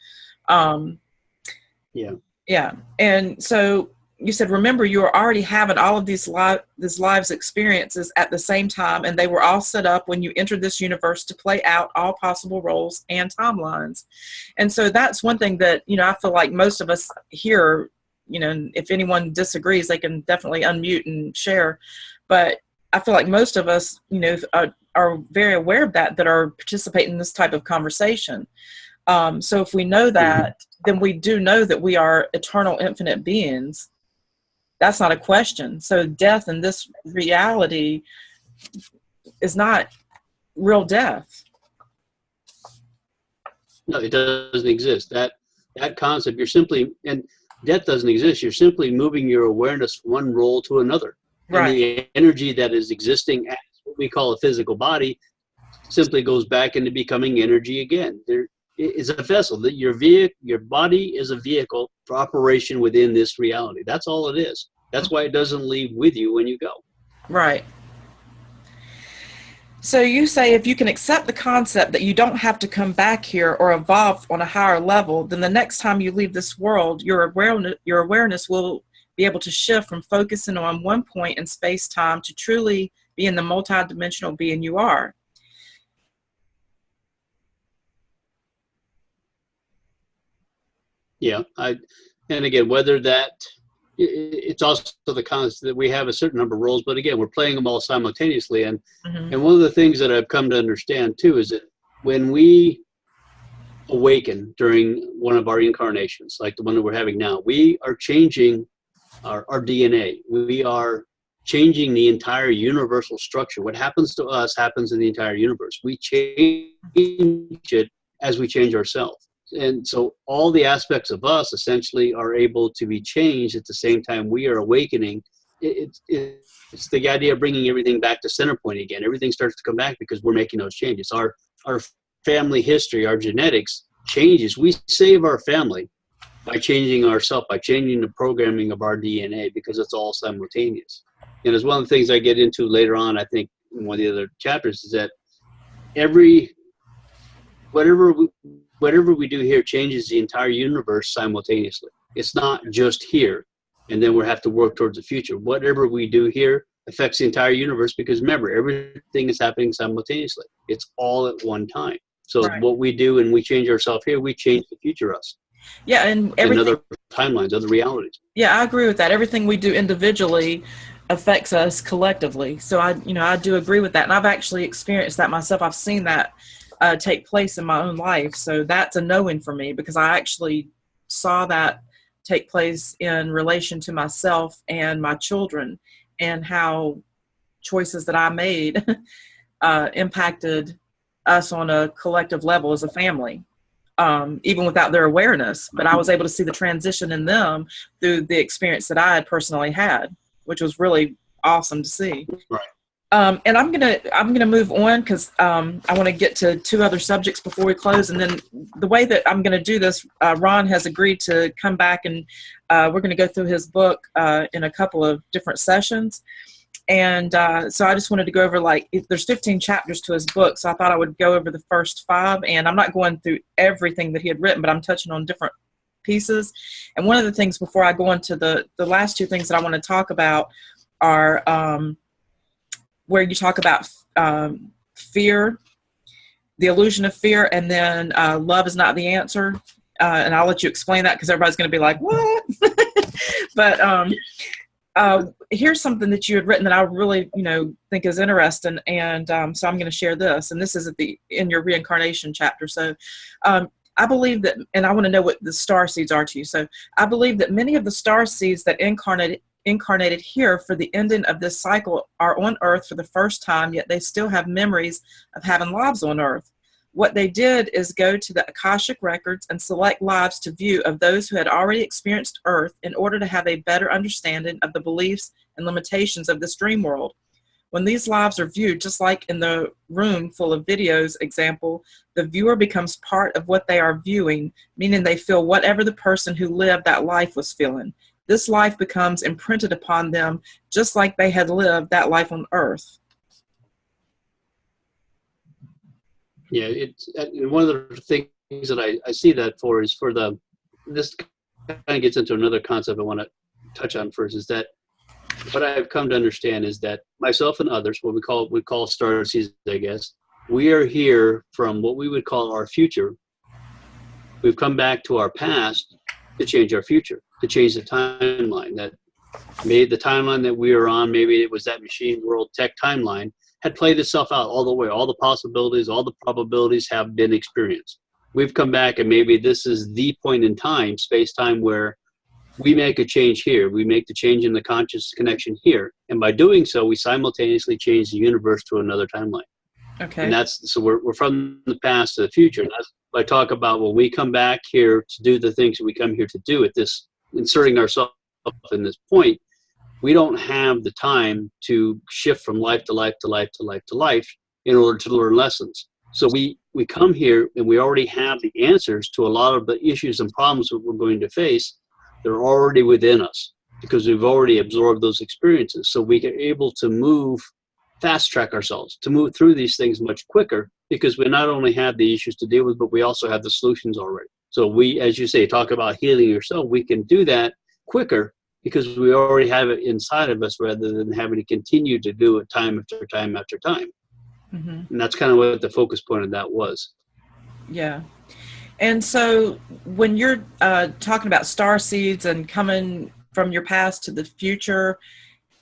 Yeah. Yeah. And so you said, remember, you are already having all of these lives experiences at the same time, and they were all set up when you entered this universe to play out all possible roles and timelines. And so that's one thing that, you know, I feel like most of us here, you know, if anyone disagrees, they can definitely unmute and share. But I feel like most of us, you know, are very aware of that are participating in this type of conversation. So if we know that, then we do know that we are eternal, infinite beings. That's not a question. So death in this reality is not real death. No, it doesn't exist. That concept, you're simply, and death doesn't exist. You're simply moving your awareness from one role to another. Right. And the energy that is existing as what we call a physical body simply goes back into becoming energy again. There is a vessel that your body is a vehicle for operation within this reality. That's all it is. That's why it doesn't leave with you when you go. Right. So you say if you can accept the concept that you don't have to come back here or evolve on a higher level, then the next time you leave this world, your awareness will be able to shift from focusing on one point in space-time to truly being the multidimensional being you are. Yeah, and again, whether that, it's also the concept that we have a certain number of roles, but again, we're playing them all simultaneously. And and one of the things that I've come to understand too is that when we awaken during one of our incarnations, like the one that we're having now, we are changing our DNA. We are changing the entire universal structure. What happens to us happens in the entire universe. We change it as we change ourselves. And so all the aspects of us essentially are able to be changed at the same time we are awakening. It's the idea of bringing everything back to center point again. Everything starts to come back because we're making those changes. Our family history, our genetics changes. We save our family by changing ourselves, by changing the programming of our DNA, because it's all simultaneous. And it's one of the things I get into later on, I think, in one of the other chapters, is that every whatever we do here changes the entire universe simultaneously. It's not just here, and then we'll have to work towards the future. Whatever we do here affects the entire universe, because remember, everything is happening simultaneously. It's all at one time. So Right. what we do and we change ourselves here, we change the future us. Yeah, and In other timelines, other realities. Yeah, I agree with that. Everything we do individually affects us collectively. So I do agree with that. And I've actually experienced that myself. I've seen that take place in my own life. So that's a no-win for me, because I actually saw that take place in relation to myself and my children, and how choices that I made impacted us on a collective level as a family. Even without their awareness, but I was able to see the transition in them through the experience that I had personally had, which was really awesome to see. Right. And I'm gonna move on, because I want to get to two other subjects before we close. And then the way that I'm going to do this, Ron has agreed to come back, and we're going to go through his book in a couple of different sessions. And so I just wanted to go over, there's 15 chapters to his book, so I thought I would go over the first 5. And I'm not going through everything that he had written, but I'm touching on different pieces. And one of the things, before I go into the last 2 things that I want to talk about, are where you talk about fear, the illusion of fear, and then love is not the answer. And I'll let you explain that, because everybody's going to be like, what? But here's something that you had written that I really, think is interesting. And so I'm going to share this. And this is in your Reincarnation chapter. So I believe that, and I want to know what the star seeds are to you. So I believe that many of the star seeds that incarnated here for the ending of this cycle are on Earth for the first time, yet they still have memories of having lives on Earth. What they did is go to the Akashic records and select lives to view of those who had already experienced Earth, in order to have a better understanding of the beliefs and limitations of this dream world. When these lives are viewed, just like in the room full of videos example, the viewer becomes part of what they are viewing, meaning they feel whatever the person who lived that life was feeling. This life becomes imprinted upon them, just like they had lived that life on Earth. Yeah, it's one of the things that I see that for is for this kind of gets into another concept I want to touch on first, is that what I've come to understand is that myself and others, what we call star seeds, I guess, we are here from what we would call our future. We've come back to our past to change our future, to change the timeline. That made the timeline that we are on, maybe it was that machine world tech timeline, had played itself out all the way. All the possibilities, all the probabilities have been experienced. We've come back, and maybe this is the point in time, space-time, where we make a change here. We make the change in the conscious connection here. And by doing so, we simultaneously change the universe to another timeline. Okay. And so we're from the past to the future. And that's what I talk about when we come back here to do the things that we come here to do at this, inserting ourselves in this point. We don't have the time to shift from life to life to life to life to life in order to learn lessons. So we come here and we already have the answers to a lot of the issues and problems that we're going to face. They're already within us because we've already absorbed those experiences. So we are able to fast track ourselves, to move through these things much quicker, because we not only have the issues to deal with, but we also have the solutions already. So we, as you say, talk about healing yourself. We can do that quicker because we already have it inside of us, rather than having to continue to do it time after time after time. Mm-hmm. And that's kind of what the focus point of that was. Yeah. And so when you're talking about star seeds and coming from your past to the future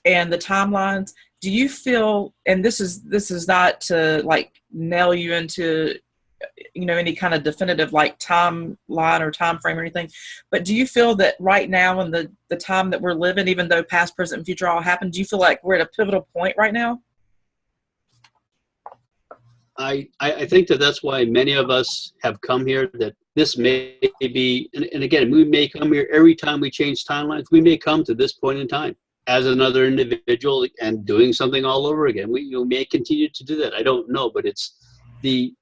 and the timelines, do you feel, and this is not to like nail you into, any kind of definitive like timeline or time frame or anything, but do you feel that right now in the time that we're living, even though past, present, and future all happened, do you feel like we're at a pivotal point right now? I think that's why many of us have come here, that this may be, and again, we may come here every time we change timelines. We may come to this point in time as another individual and doing something all over again. We may continue to do that. I don't know, but it's the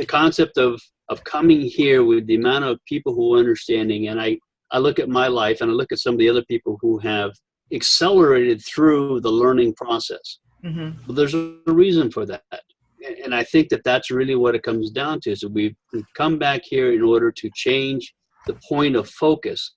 concept of coming here with the amount of people who are understanding. And I look at my life and I look at some of the other people who have accelerated through the learning process. Mm-hmm. Well, there's a reason for that. and I think that that's really what it comes down to. So we've come back here in order to change the point of focus.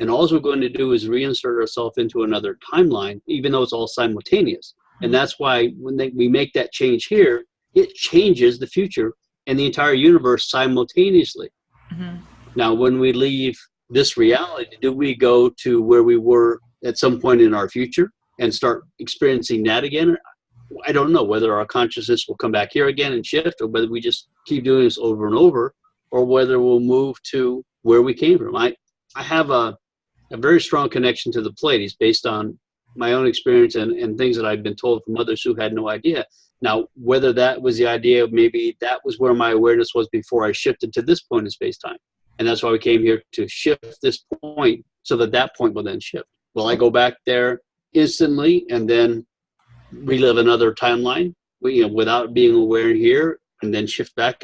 And all we're going to do is reinsert ourselves into another timeline, even though it's all simultaneous. And that's why when we make that change here, it changes the future and the entire universe simultaneously. Mm-hmm. Now, when we leave this reality, do we go to where we were at some point in our future and start experiencing that again? I don't know whether our consciousness will come back here again and shift, or whether we just keep doing this over and over, or whether we'll move to where we came from. I have a very strong connection to the Pleiades based on my own experience and things that I've been told from others who had no idea. Now, whether that was the idea of maybe that was where my awareness was before I shifted to this point in space-time. And that's why we came here, to shift this point so that that point will then shift. Will I go back there instantly and then relive another timeline, without being aware here, and then shift back?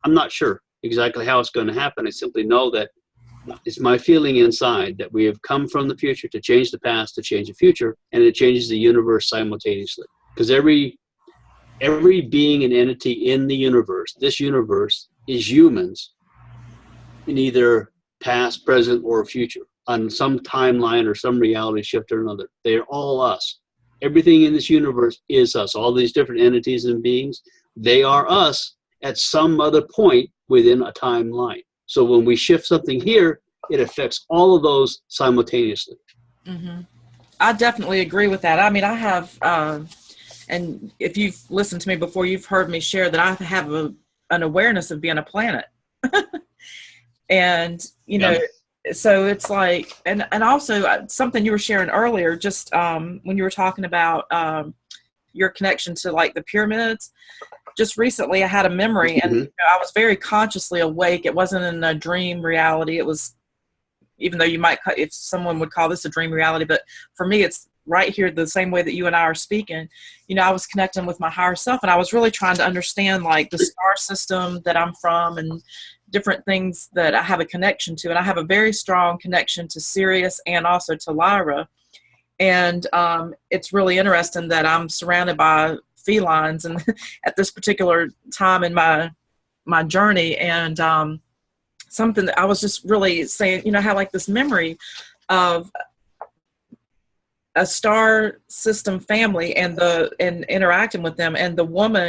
I'm not sure exactly how it's going to happen. I simply know that it's my feeling inside that we have come from the future to change the past, to change the future, and it changes the universe simultaneously. Because every being and entity in the universe, this universe, is humans in either past, present, or future, on some timeline or some reality shift or another. They're all us. Everything in this universe is us. All these different entities and beings, they are us at some other point within a timeline. So when we shift something here, it affects all of those simultaneously. Mm-hmm. I definitely agree with that. I mean, I have, and if you've listened to me before, you've heard me share that I have an awareness of being a planet. And, so it's like, and also something you were sharing earlier, just when you were talking about your connection to like the pyramids. Just recently I had a memory, and I was very consciously awake. It wasn't in a dream reality. It was, even though you might, if someone would call this a dream reality, but for me, it's right here, the same way that you and I are speaking. I was connecting with my higher self, and I was really trying to understand like the star system that I'm from and different things that I have a connection to. And I have a very strong connection to Sirius and also to Lyra. And it's really interesting that I'm surrounded by felines and at this particular time in my journey. And something that I was just really saying, I had like this memory of a star system family and interacting with them. And one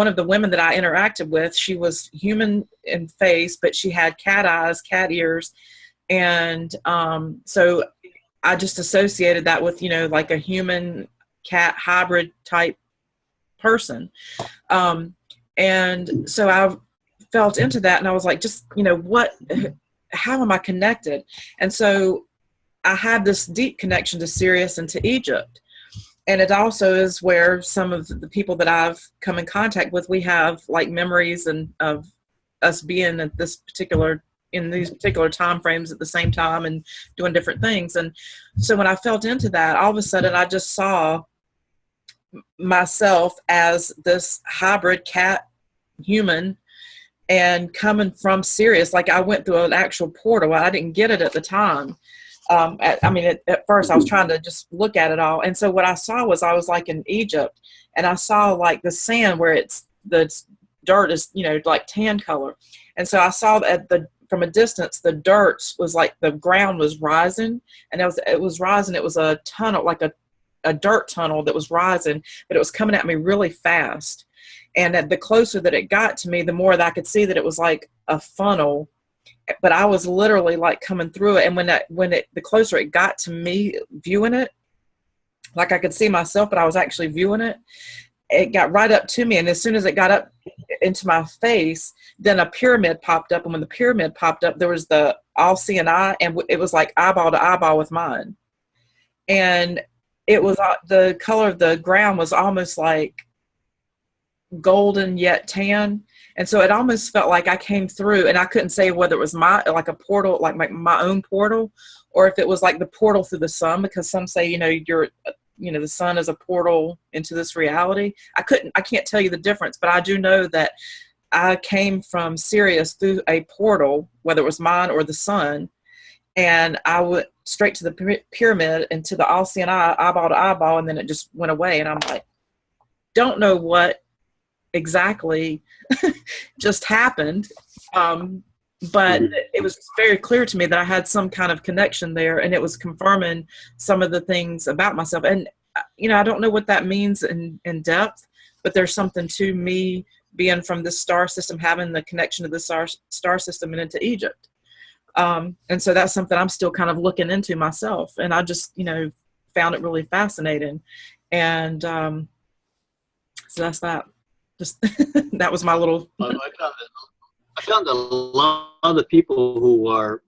of the women that I interacted with, she was human in face, but she had cat eyes, cat ears. And so I just associated that with, like a human cat hybrid type person. And so I felt into that, and I was like, just, how am I connected? And so I had this deep connection to Sirius and to Egypt. And it also is where some of the people that I've come in contact with, we have like memories and of us being at in these particular time frames at the same time and doing different things. And so when I felt into that, all of a sudden I just saw myself as this hybrid cat human and coming from Sirius. Like I went through an actual portal. I didn't get it at the time. At first I was trying to just look at it all. And so what I saw was, I was like in Egypt, and I saw like the sand where the dirt is, like tan color. And so I saw that from a distance, the dirt was like the ground was rising, and it was rising. It was a tunnel, like a dirt tunnel that was rising, but it was coming at me really fast. And the closer that it got to me, the more that I could see that it was like a funnel, but I was literally like coming through it. And the closer it got to me viewing it, like I could see myself, but I was actually viewing it. It got right up to me. And as soon as it got up into my face, then a pyramid popped up. And when the pyramid popped up, there was the all-seeing eye, and it was like eyeball to eyeball with mine. And it was, the color of the ground was almost like golden yet tan. And so it almost felt like I came through, and I couldn't say whether it was like a portal, like my own portal, or if it was like the portal through the sun, because some say, the sun is a portal into this reality. I can't tell you the difference, but I do know that I came from Sirius through a portal, whether it was mine or the sun. And I went straight to the pyramid and to the all-seeing eye, eyeball to eyeball, and then it just went away. And I'm like, don't know what exactly just happened. But it was very clear to me that I had some kind of connection there, and it was confirming some of the things about myself. And, I don't know what that means in depth, but there's something to me being from this star system, having the connection to the star system and into Egypt. And so that's something I'm still kind of looking into myself. And I just, found it really fascinating. And so that's that. Just that was my little. I found a lot of the people who are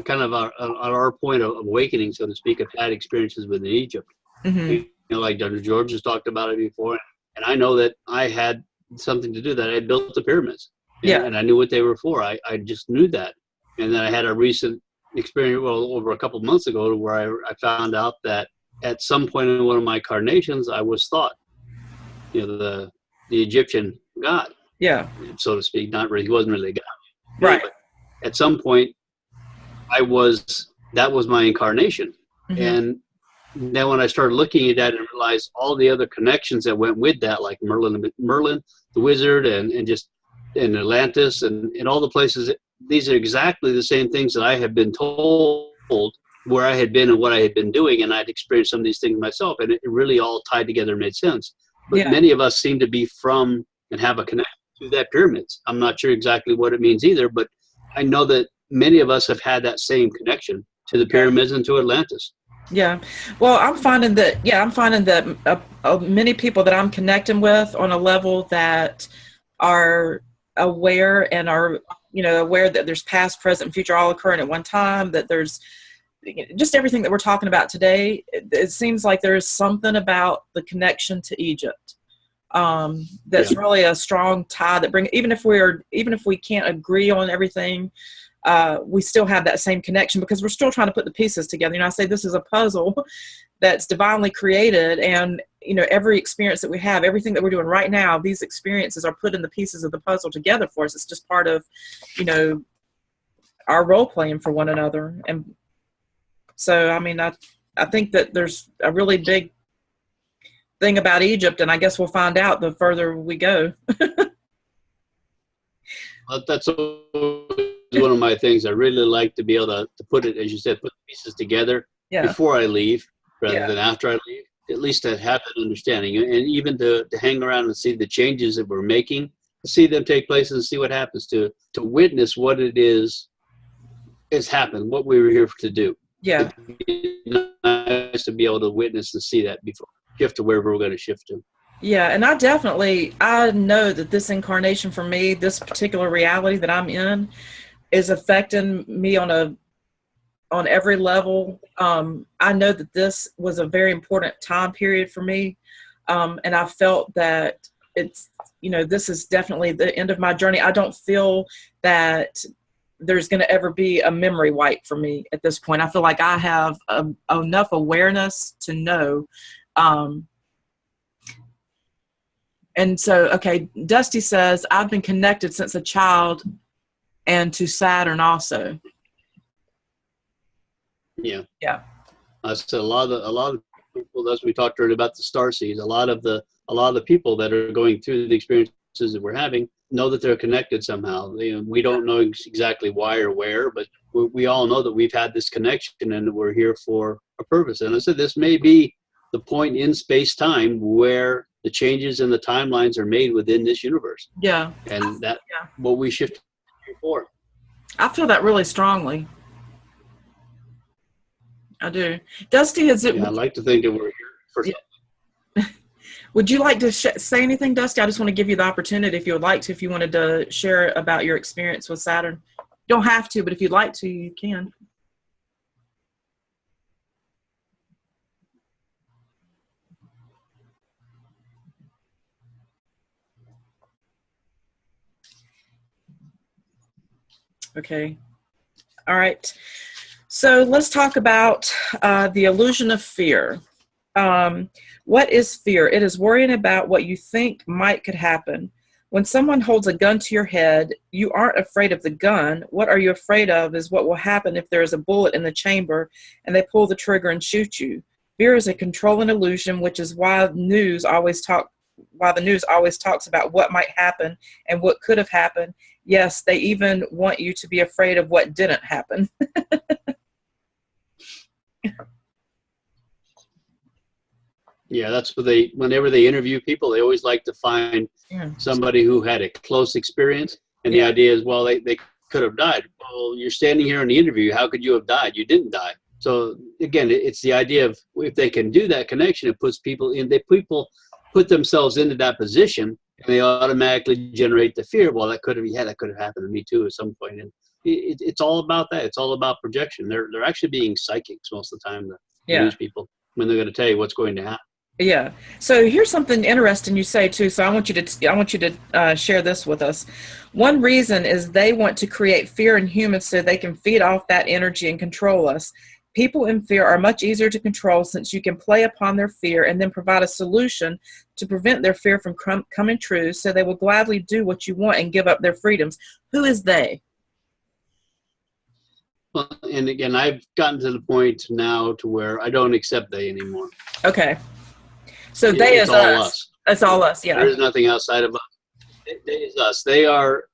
kind of at our point of awakening, so to speak, have had experiences within Egypt. Like Dr. George has talked about it before. And I know that I had something to do that. I built the pyramids. And I knew what they were for. I just knew that. And then I had a recent experience, over a couple of months ago, where I found out that at some point in one of my carnations, I was thought, the Egyptian god, so to speak. Not really, he wasn't really a god, right? But at some point, that was my incarnation. And then when I started looking at that and realized all the other connections that went with that, like Merlin, the wizard, and just in Atlantis and all the places, these are exactly the same things that I had been told where I had been and what I had been doing, and I'd experienced some of these things myself, and it really all tied together and made sense. But many of us seem to be from and have a connection to that pyramids. I'm not sure exactly what it means either, but I know that many of us have had that same connection to the pyramids and to Atlantis. Yeah. Well, I'm finding that many people that I'm connecting with on a level that are aware and are, aware that there's past, present, and future all occurring at one time, that there's just everything that we're talking about today. It seems like there is something about the connection to Egypt that's really a strong tie that even if we can't agree on everything, we still have that same connection because we're still trying to put the pieces together. I say this is a puzzle that's divinely created, and every experience that we have, everything that we're doing right now, these experiences are putting the pieces of the puzzle together for us. It's just part of our role playing for one another. And so I think that there's a really big thing about Egypt, and I guess we'll find out the further we go. Well, that's one of my things. I really like to be able to put it, as you said, put the pieces together before I leave rather than after I leave. At least to have that understanding, and even to hang around and see the changes that we're making, see them take place and see what happens, to witness what it is has happened, what we were here to do. Yeah. It'd be nice to be able to witness and see that before we shift to wherever we're going to shift to. Yeah, and I know that this incarnation for me, this particular reality that I'm in, is affecting me on every level. I know that this was a very important time period for me, and I felt that it's, this is definitely the end of my journey. I don't feel that there's going to ever be a memory wipe for me at this point. I feel like I have enough awareness to know. And so, okay, Dusty says, I've been connected since a child and to Saturn also. Yeah. So a lot of people, as we talked earlier about the starseeds, a lot of the people that are going through the experiences that we're having know that they're connected somehow. We don't know exactly why or where, but we all know that we've had this connection and that we're here for a purpose. And I said, this may be the point in space-time where the changes in the timelines are made within this universe. Yeah. And what we shift for. I feel that really strongly. I do. Dusty, I'd like to think that we're here for something. Would you like to say anything, Dusty? I just want to give you the opportunity, if you would like to, if you wanted to share about your experience with Saturn. You don't have to, but if you'd like to, you can. Okay. All right. So let's talk about the illusion of fear. What is fear? It is worrying about what you think could happen. When someone holds a gun to your head, you aren't afraid of the gun. What are you afraid of is what will happen if there is a bullet in the chamber and they pull the trigger and shoot you. Fear is a controlling illusion, which is why news always talk while the news always talks about what might happen and what could have happened, yes, they even want you to be afraid of what didn't happen. Yeah, that's what whenever they interview people, they always like to find somebody who had a close experience. And the idea is, well, they could have died. Well, you're standing here in the interview. How could you have died? You didn't die. So again, it's the idea of if they can do that connection, it puts people in, people put themselves into that position and they automatically generate the fear. Well, that could have happened to me too at some point. And it's all about that. It's all about projection. They're actually being psychics most of the time, the news people, when they're going to tell you what's going to happen. Yeah. So here's something interesting you say too. So I want you to share this with us. One reason is they want to create fear in humans so they can feed off that energy and control us. People in fear are much easier to control since you can play upon their fear and then provide a solution to prevent their fear from coming true. So they will gladly do what you want and give up their freedoms. Who is they? Well, and again, I've gotten to the point now to where I don't accept they anymore. Okay. So they is us. It's all us. Yeah. There is nothing outside of us. They is us. They are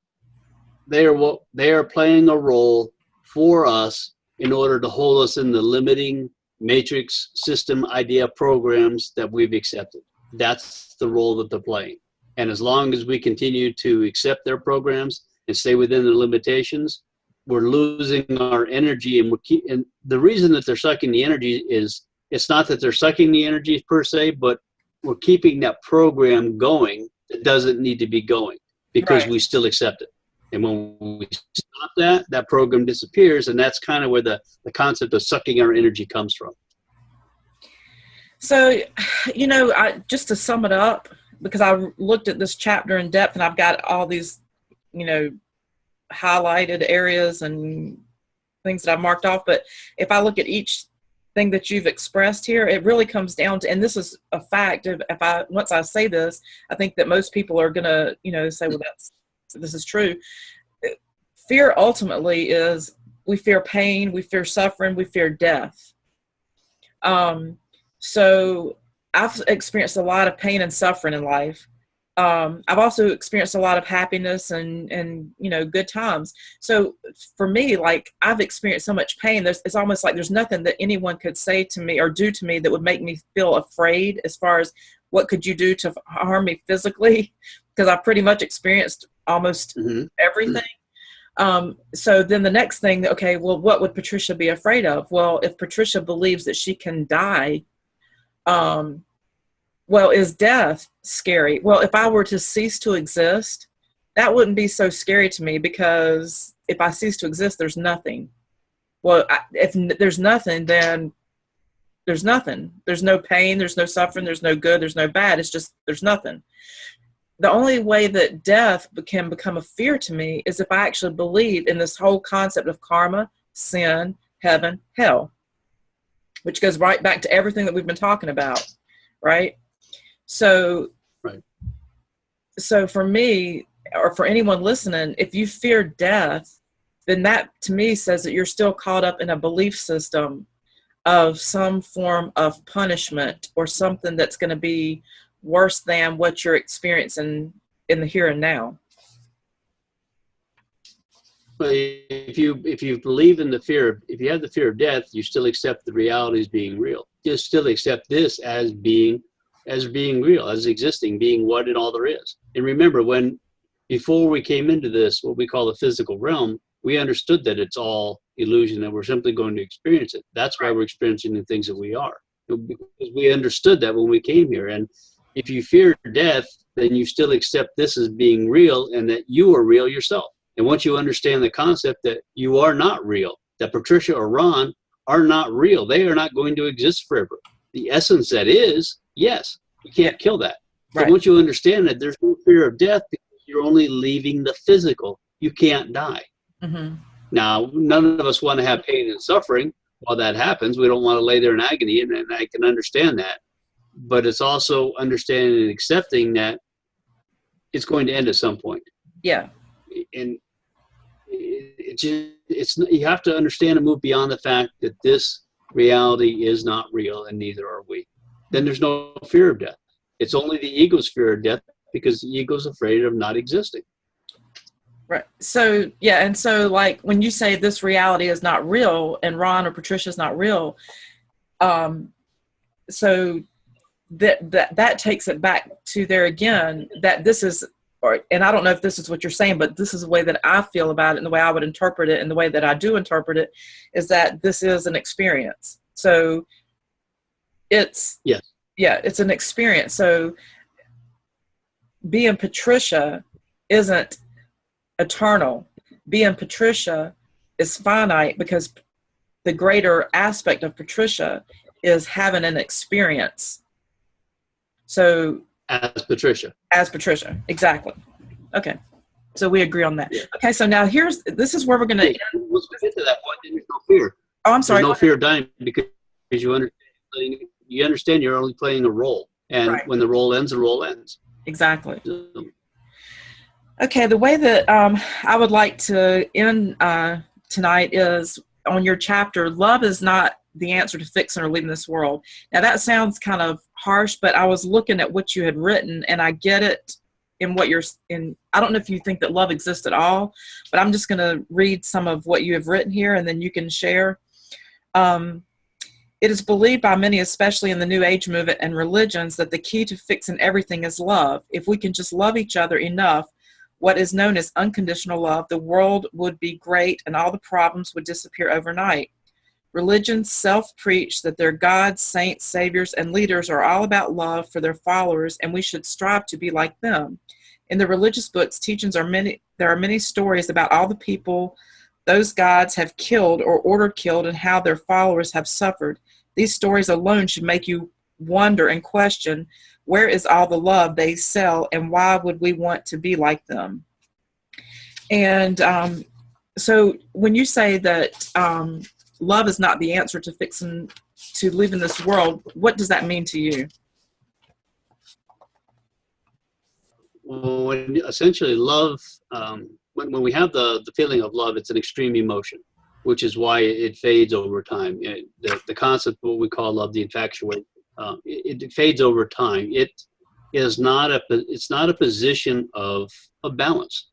playing a role for us in order to hold us in the limiting matrix system idea programs that we've accepted. That's the role that they're playing. And as long as we continue to accept their programs and stay within the limitations, we're losing our energy. And the reason that they're sucking the energy is, it's not that they're sucking the energy per se, but we're keeping that program going that doesn't need to be going because we still accept it. And when we stop that program disappears, and that's kind of where the concept of sucking our energy comes from. So, just to sum it up, because I looked at this chapter in depth and I've got all these, highlighted areas and things that I've marked off. But if I look at each thing that you've expressed here, it really comes down to, and this is a fact, once I say this, I think that most people are going to, say, well, this is true. Fear ultimately is, we fear pain, we fear suffering, we fear death. So I've experienced a lot of pain and suffering in life. I've also experienced a lot of happiness and good times. So for me, like, I've experienced so much pain. It's almost like there's nothing that anyone could say to me or do to me that would make me feel afraid as far as what could you do to harm me physically, because I've pretty much experienced almost everything. So then the next thing, okay, well, what would Patricia be afraid of? Well, if Patricia believes that she can die, well, is death scary? Well, if I were to cease to exist, that wouldn't be so scary to me, because if I cease to exist, there's nothing. Well, if there's nothing, then there's nothing. There's no pain, there's no suffering, there's no good, there's no bad. It's just, there's nothing. The only way that death can become a fear to me is if I actually believe in this whole concept of karma, sin, heaven, hell, which goes right back to everything that we've been talking about, right? So, so for me, or for anyone listening, if you fear death, then that to me says that you're still caught up in a belief system of some form of punishment or something that's going to be worse than what you're experiencing in the here and now. But if you believe in if you have the fear of death, you still accept the reality as being real. You still accept this as being real, as existing, being what and all there is. And remember, before we came into this, what we call the physical realm, we understood that it's all illusion, that we're simply going to experience it. That's why we're experiencing the things that we are. Because we understood that when we came here. And if you fear death, then you still accept this as being real and that you are real yourself. And once you understand the concept that you are not real, that Patricia or Ron are not real, they are not going to exist forever. The essence that is, yes, you can't kill that. But once you understand that there's no fear of death, because you're only leaving the physical, you can't die. Now, none of us want to have pain and suffering while that happens. We don't want to lay there in agony, and I can understand that. But it's also understanding and accepting that it's going to end at some point. Yeah. And you have to understand and move beyond the fact that this reality is not real, and neither are we. Then there's no fear of death. It's only the ego's fear of death because the ego's afraid of not existing. Right. So, yeah. And so, like, when you say this reality is not real and Ron or Patricia is not real, so that takes it back to there again, that this is, and I don't know if this is what you're saying, but this is the way that I feel about it, and the way I would interpret it, and the way that I do interpret it, is that this is an experience. So it's, yes, yeah, it's an experience. So being Patricia isn't eternal. Being Patricia is finite, because the greater aspect of Patricia is having an experience. So as Patricia, exactly. Okay, so we agree on that. Yeah. Okay, so now this is where we're going to end. Once we get to that point, then there's no fear. Oh, I'm sorry. There's no fear of dying, because you understand you're only playing a role, and Right. when the role ends, the role ends. Exactly. So, Okay, the way that I would like to end tonight is on your chapter, love is not the answer to fixing or leaving this world. Now that sounds kind of harsh, but I was looking at what you had written, and I get it in what you're in. I don't know if you think that love exists at all, but I'm just going to read some of what you have written here, and then you can share. It is believed by many, especially in the New Age movement and religions, that the key to fixing everything is love. If we can just love each other enough, what is known as unconditional love, the world would be great and all the problems would disappear overnight. Religions self-preach that their gods, saints, saviors, and leaders are all about love for their followers, and we should strive to be like them. In the religious books, teachings are many. There are many stories about all the people those gods have killed or ordered killed, and how their followers have suffered. These stories alone should make you wonder and question, where is all the love they sell, and why would we want to be like them? And so when you say that love is not the answer to leaving this world, what does that mean to you? well, essentially, love, when we have the feeling of love, it's an extreme emotion, which is why it fades over time. The concept of what we call love, the infatuation, it fades over time. It's not a position of balance,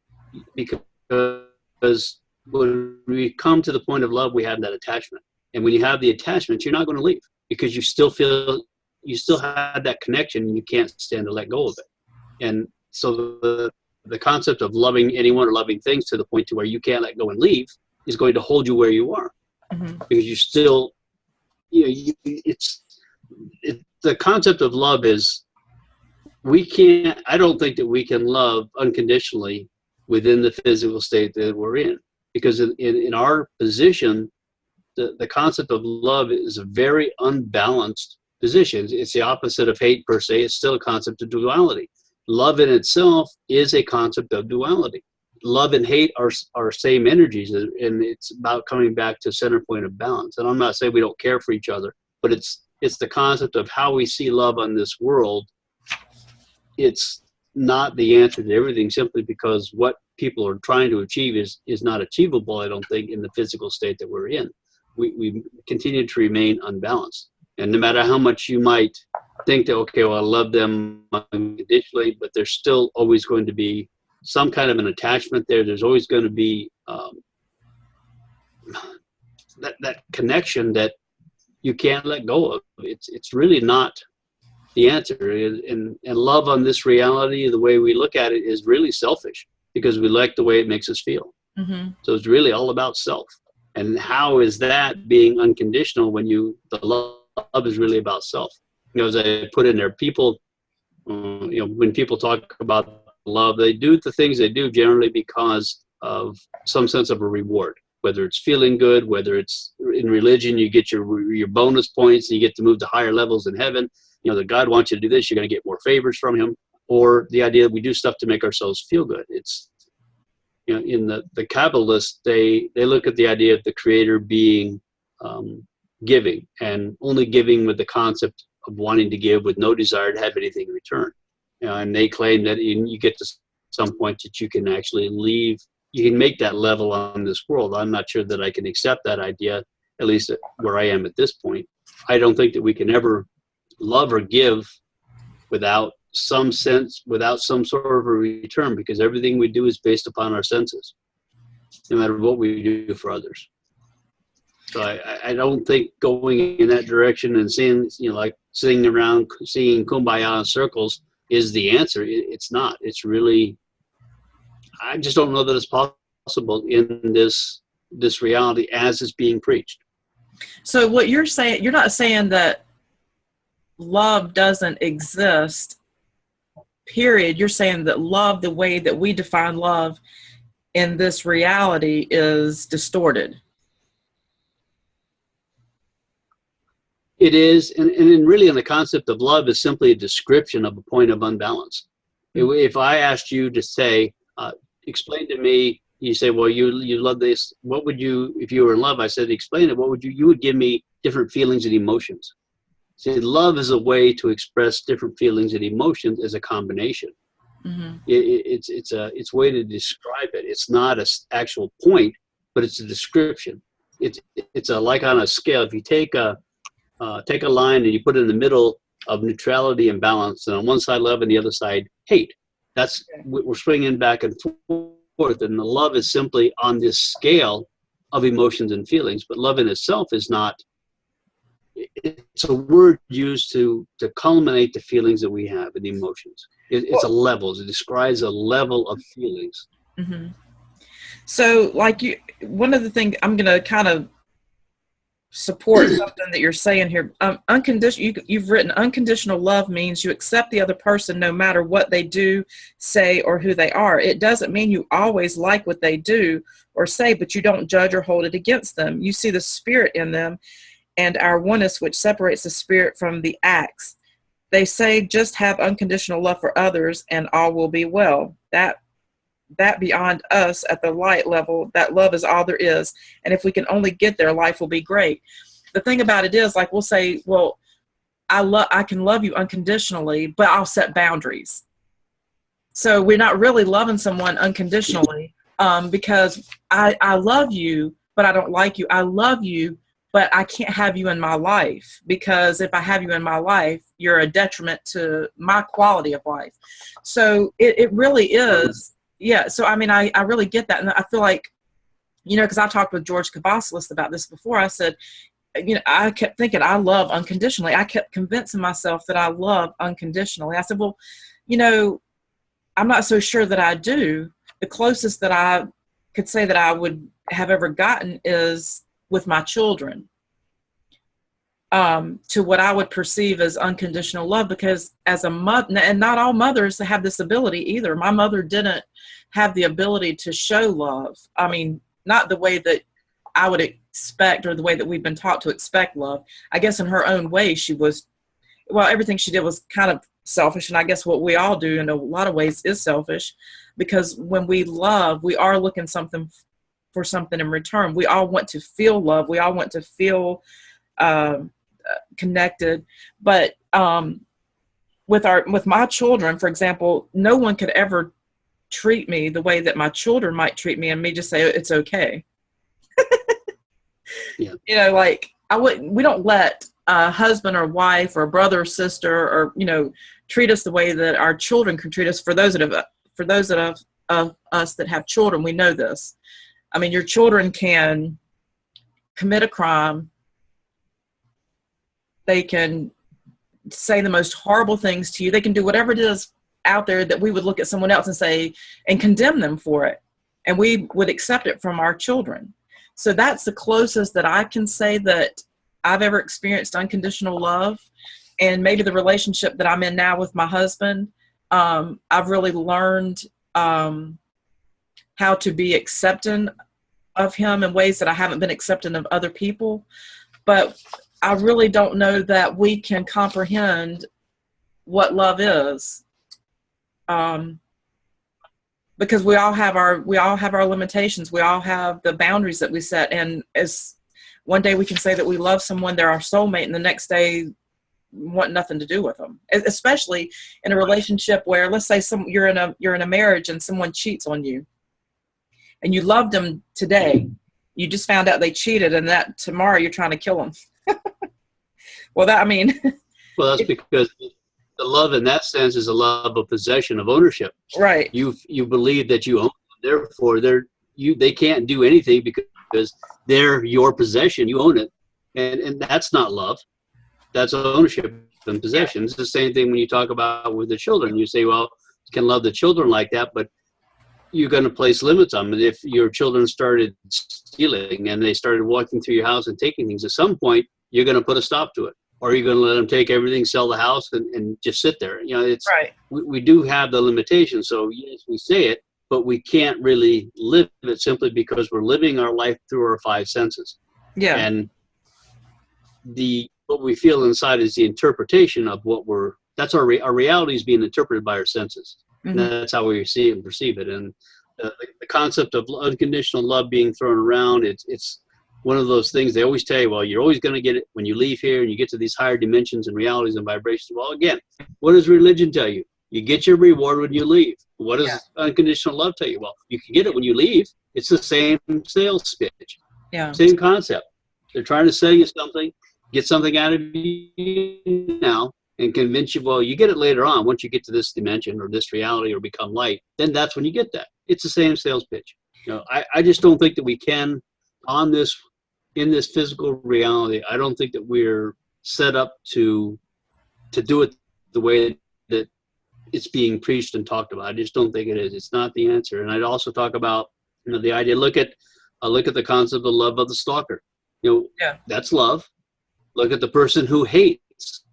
because when we come to the point of love, we have that attachment. And when you have the attachment, you're not going to leave, because you still have that connection, and you can't stand to let go of it. And so the concept of loving anyone or loving things to the point to where you can't let go and leave is going to hold you where you are, because you still, the concept of love is, I don't think that we can love unconditionally within the physical state that we're in, because in our position, the concept of love is a very unbalanced position. It's the opposite of hate per se. It's still a concept of duality. Love in itself is a concept of duality. Love and hate are same energies, and it's about coming back to center point of balance. And I'm not saying we don't care for each other, but it's the concept of how we see love on this world. It's not the answer to everything, simply because what people are trying to achieve is not achievable, I don't think, in the physical state that we're in. We continue to remain unbalanced. And no matter how much you might think that, okay, well, I love them unconditionally, but there's still always going to be some kind of an attachment there. There's always going to be that connection that you can't let go of. It's really not the answer. And love on this reality, the way we look at it, is really selfish, because we like the way it makes us feel. So it's really all about self. And how is that being unconditional when the love is really about self? As I put in there, people, when people talk about love, they do the things they do generally because of some sense of a reward, whether it's feeling good, whether it's in religion, you get your bonus points, and you get to move to higher levels in heaven. That God wants you to do this, you're going to get more favors from him. Or the idea that we do stuff to make ourselves feel good. It's, in the Kabbalists, they look at the idea of the creator being giving, and only giving with the concept of wanting to give with no desire to have anything in return. And they claim that you get to some point that you can actually leave, you can make that level on this world. I'm not sure that I can accept that idea, at least where I am at this point. I don't think that we can ever love or give without some sense, without some sort of a return, because everything we do is based upon our senses, no matter what we do for others. So I don't think going in that direction and seeing, like sitting around singing Kumbaya in circles is the answer. It's not. It's really, I just don't know that it's possible in this reality as it's being preached. So what you're saying, you're not saying that love doesn't exist, period. You're saying that love, the way that we define love in this reality, is distorted. It is, and really in the concept of love is simply a description of a point of unbalance. If I asked you to say, explain to me, you say, well, you love this, what would you, if you were in love, I said, explain it, what would you would give me different feelings and emotions. See, love is a way to express different feelings and emotions as a combination. Mm-hmm. It's a way to describe it. It's not an actual point, but it's a description. It's a, like on a scale, if you take a line and you put it in the middle of neutrality and balance, and on one side love and the other side hate. That's, we're swinging back and forth, and the love is simply on this scale of emotions and feelings. But love in itself is not. It's a word used to culminate the feelings that we have and the emotions. It's a level. It describes a level of feelings. Mm-hmm. So, like one of the things I'm going to kind of support something that you're saying here. You've written unconditional love means you accept the other person no matter what they do, say, or who they are. It doesn't mean you always like what they do or say, but you don't judge or hold it against them. You see the spirit in them and our oneness, which separates the spirit from the acts. They say just have unconditional love for others and all will be well. That beyond us at the light level, that love is all there is. And if we can only get there, life will be great. The thing about it is, like, we'll say, well, I can love you unconditionally, but I'll set boundaries. So we're not really loving someone unconditionally because I love you, but I don't like you. I love you, but I can't have you in my life, because if I have you in my life, you're a detriment to my quality of life. So it really is. Yeah, so I mean, I really get that. And I feel like, because I talked with George Kavasalis about this before. I said, I kept thinking I love unconditionally. I kept convincing myself that I love unconditionally. I said, well, I'm not so sure that I do. The closest that I could say that I would have ever gotten is with my children, to what I would perceive as unconditional love, because as a mother, and not all mothers have this ability either. My mother didn't have the ability to show love. I mean, not the way that I would expect, or the way that we've been taught to expect love. I guess in her own way, everything she did was kind of selfish. And I guess what we all do in a lot of ways is selfish, because when we love, we are looking for something in return. We all want to feel love. We all want to feel connected. But with my children, for example, no one could ever treat me the way that my children might treat me, and me just say it's okay. Yeah. We don't let a husband or wife or brother or sister or treat us the way that our children can treat us. For those of us that have children, we know this. I mean, your children can commit a crime. They can say the most horrible things to you. They can do whatever it is out there that we would look at someone else and say and condemn them for it. And we would accept it from our children. So that's the closest that I can say that I've ever experienced unconditional love. And maybe the relationship that I'm in now with my husband, I've really learned how to be accepting of him in ways that I haven't been accepting of other people. But I really don't know that we can comprehend what love is, because we all have our limitations. We all have the boundaries that we set. And as one day we can say that we love someone, they're our soulmate, and the next day want nothing to do with them. Especially in a relationship where, let's say, you're in a marriage and someone cheats on you, and you loved them today. You just found out they cheated, and that tomorrow you're trying to kill them. Well, that's the love in that sense is a love of possession, of ownership. Right. You believe that you own them, therefore they can't do anything because they're your possession. You own it, and that's not love. That's ownership and possession. It's the same thing when you talk about with the children. You say, well, you can love the children like that, but you're going to place limits on them. If your children started stealing and they started walking through your house and taking things, at some point you're going to put a stop to it. Or you're going to let them take everything, sell the house, and just sit there. You know, it's right. We do have the limitation. So yes, we say it, but we can't really live it simply because we're living our life through our five senses. Yeah. And what we feel inside is the interpretation of that's our reality is being interpreted by our senses. Mm-hmm. And that's how we see it and perceive it. And the concept of unconditional love being thrown around, it's one of those things they always tell you, well, you're always going to get it when you leave here and you get to these higher dimensions and realities and vibrations. Well, again, what does religion tell you? You get your reward when you leave. What does unconditional love tell you? Well, you can get it when you leave. It's the same sales pitch. Yeah. Same concept. They're trying to sell you something, get something out of you now, and convince you, well, you get it later on. Once you get to this dimension or this reality or become light, then that's when you get that. It's the same sales pitch. You know, I just don't think that we can in this physical reality. I don't think that we're set up to do it the way that it's being preached and talked about. I just don't think it is. It's not the answer. And I'd also talk about, you know, the idea. Look at the concept of love of the stalker. You know, that's love. Look at the person who hates.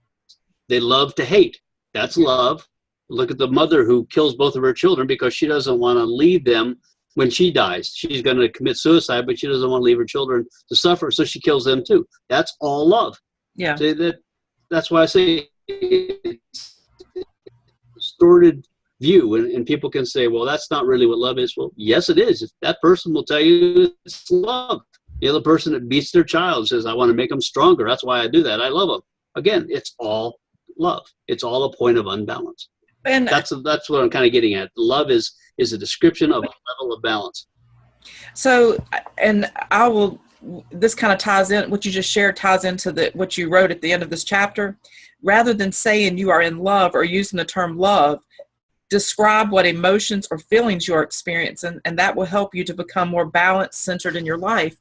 They love to hate. That's love. Look at the mother who kills both of her children because she doesn't want to leave them when she dies. She's going to commit suicide, but she doesn't want to leave her children to suffer, so she kills them too. That's all love. Yeah. That's why I say it's a distorted view, and people can say, well, that's not really what love is. Well, yes, it is. If that person will tell you it's love. The other person that beats their child says, I want to make them stronger. That's why I do that. I love them. Again, it's all love. It's all a point of unbalance. And that's what I'm kind of getting at. Love is a description of a level of balance. So, and this kind of ties in, what you just shared ties into what you wrote at the end of this chapter. Rather than saying you are in love or using the term love, describe what emotions or feelings you're experiencing, and that will help you to become more balanced, centered in your life.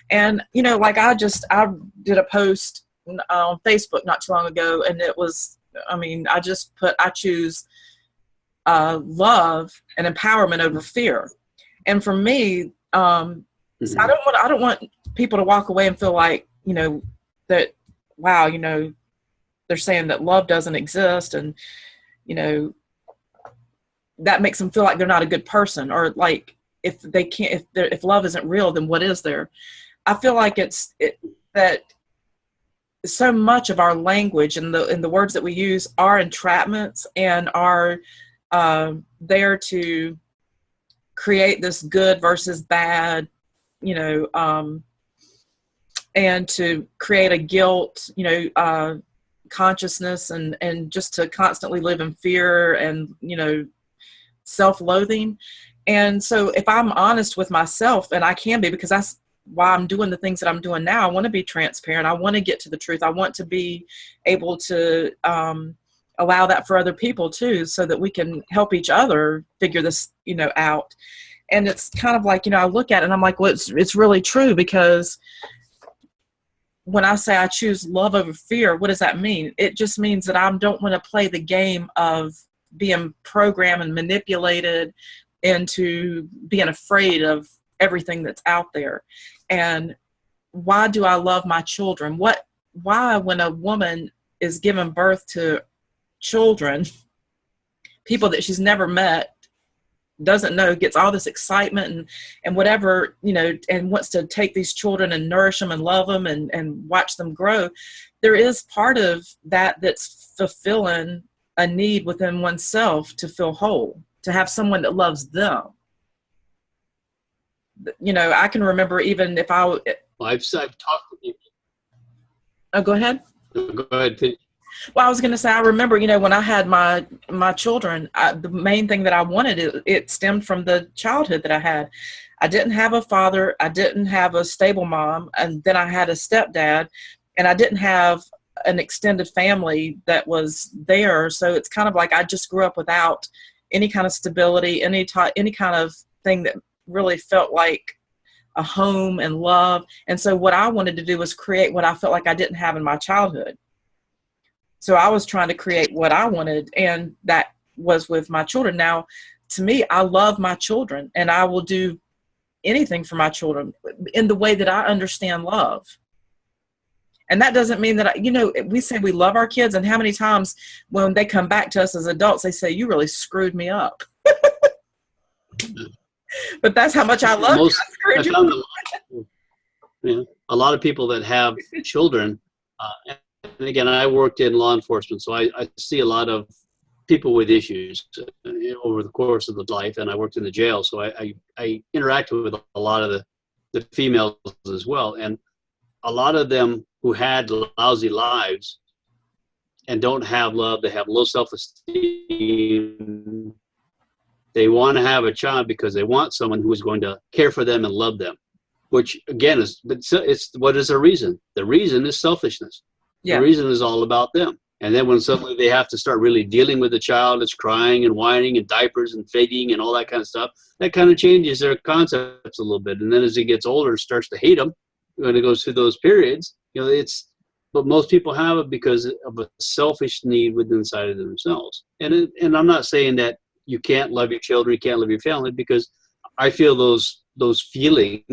And, you know, like I did a post on Facebook not too long ago, and it was, I just put, I choose love and empowerment over fear. And for me, I don't want people to walk away and feel like, you know, that, wow, you know, they're saying that love doesn't exist, and, you know, that makes them feel like they're not a good person, or like if love isn't real, then what is there? I feel like that so much of our language and the words that we use are entrapments and are there to create this good versus bad, you know, and to create a guilt, you know, consciousness, and just to constantly live in fear and, you know, self-loathing. And so if I'm honest with myself, and I can be, because that's why I'm doing the things that I'm doing now, I want to be transparent. I want to get to the truth. I want to be able to allow that for other people too, so that we can help each other figure this, you know, out. And it's kind of like, you know, I look at it and I'm like, well, it's really true, because when I say I choose love over fear, what does that mean? It just means that I don't want to play the game of being programmed and manipulated into being afraid of everything that's out there. And why do I love my children? Why, when a woman is giving birth to children, people that she's never met, doesn't know, gets all this excitement and whatever, you know, and wants to take these children and nourish them and love them and watch them grow, there is part of that that's fulfilling a need within oneself to feel whole, to have someone that loves them. You know, I can remember even if I've talked to people. Oh, go ahead. Go ahead. Well, I was going to say, I remember, you know, when I had my children, the main thing that I wanted, it stemmed from the childhood that I had. I didn't have a father. I didn't have a stable mom. And then I had a stepdad, and I didn't have an extended family that was there. So it's kind of like I just grew up without any kind of stability, any kind of thing that really felt like a home and love. And so what I wanted to do was create what I felt like I didn't have in my childhood. So I was trying to create what I wanted, and that was with my children. Now, to me, I love my children, and I will do anything for my children in the way that I understand love. And that doesn't mean that, we say we love our kids, and how many times when they come back to us as adults, they say, you really screwed me up. But that's how much I love you. I screwed you up. A lot of people that have children, and again, I worked in law enforcement, so I see a lot of people with issues over the course of the life, and I worked in the jail, so I interacted with a lot of the females as well, and a lot of them who had lousy lives and don't have love, they have low self-esteem, they want to have a child because they want someone who is going to care for them and love them, which again it's what is the reason? The reason is selfishness. Yeah. The reason is all about them. And then when suddenly they have to start really dealing with a child that's crying and whining and diapers and feeding and all that kind of stuff, that kind of changes their concepts a little bit. And then as it gets older, it starts to hate them when it goes through those periods. But most people have it because of a selfish need within inside of themselves. And I'm not saying that you can't love your children, you can't love your family, because I feel those feelings.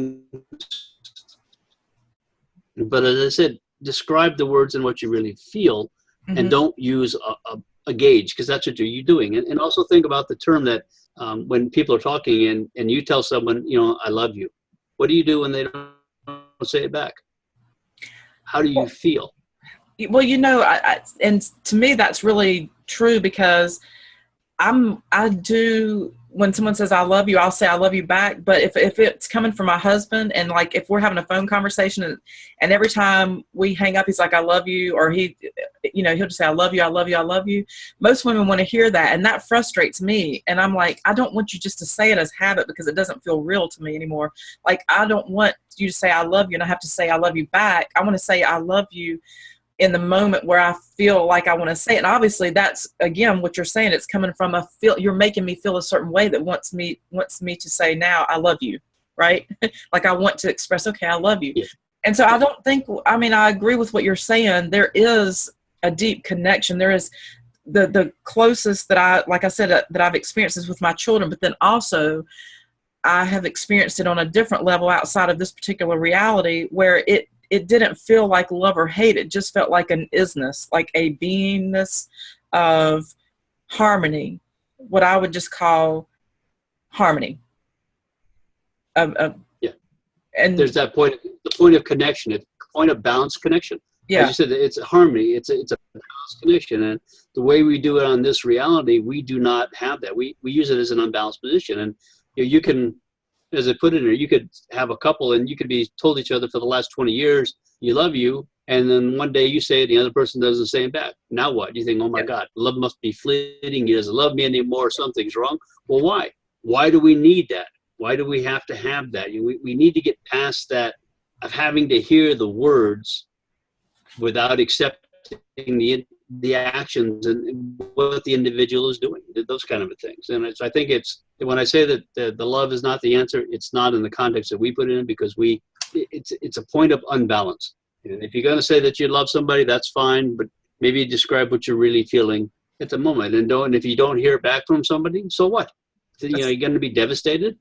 But as I said, describe the words and what you really feel, and don't use a gauge, because that's what you're doing. And also think about the term that when people are talking and you tell someone, I love you, what do you do when they don't say it back? How do you feel? Well, and to me, that's really true, because I do, when someone says I love you, I'll say I love you back. But if it's coming from my husband, and like if we're having a phone conversation and every time we hang up, he's like, I love you, or he'll just say, I love you, I love you, I love you. Most women want to hear that, and that frustrates me. And I'm like, I don't want you just to say it as habit, because it doesn't feel real to me anymore. Like, I don't want you to say I love you and I have to say I love you back. I want to say I love you in the moment where I feel like I want to say it. And obviously that's, again, what you're saying, it's coming from you're making me feel a certain way that wants me to say, now I love you, right? Like I want to express, okay, I love you. Yeah. And so I agree with what you're saying. There is a deep connection. There is the closest that I've experienced is with my children, but then also I have experienced it on a different level outside of this particular reality, where it didn't feel like love or hate. It just felt like an isness, like a beingness of harmony, what I would just call harmony. Yeah. And there's that point, the point of connection, the point of balanced connection. Yeah. As you said, it's a harmony. It's a balanced connection. And the way we do it on this reality, we do not have that. We use it as an unbalanced position. And you can, as I put it in there, you could have a couple and you could be told each other for the last 20 years, you love you. And then one day you say it, the other person doesn't say it back. Now what? You think, oh my God, love must be fleeting. He doesn't love me anymore. Something's wrong. Well, why? Why do we need that? Why do we have to have that? We need to get past that of having to hear the words without accepting the actions and what the individual is doing, those kind of things. And I think when I say that the love is not the answer, it's not in the context that we put it in, because it's a point of unbalance. And if you're going to say that you love somebody, that's fine, but maybe describe what you're really feeling at the moment. And if you don't hear back from somebody, so what? You're going to be devastated.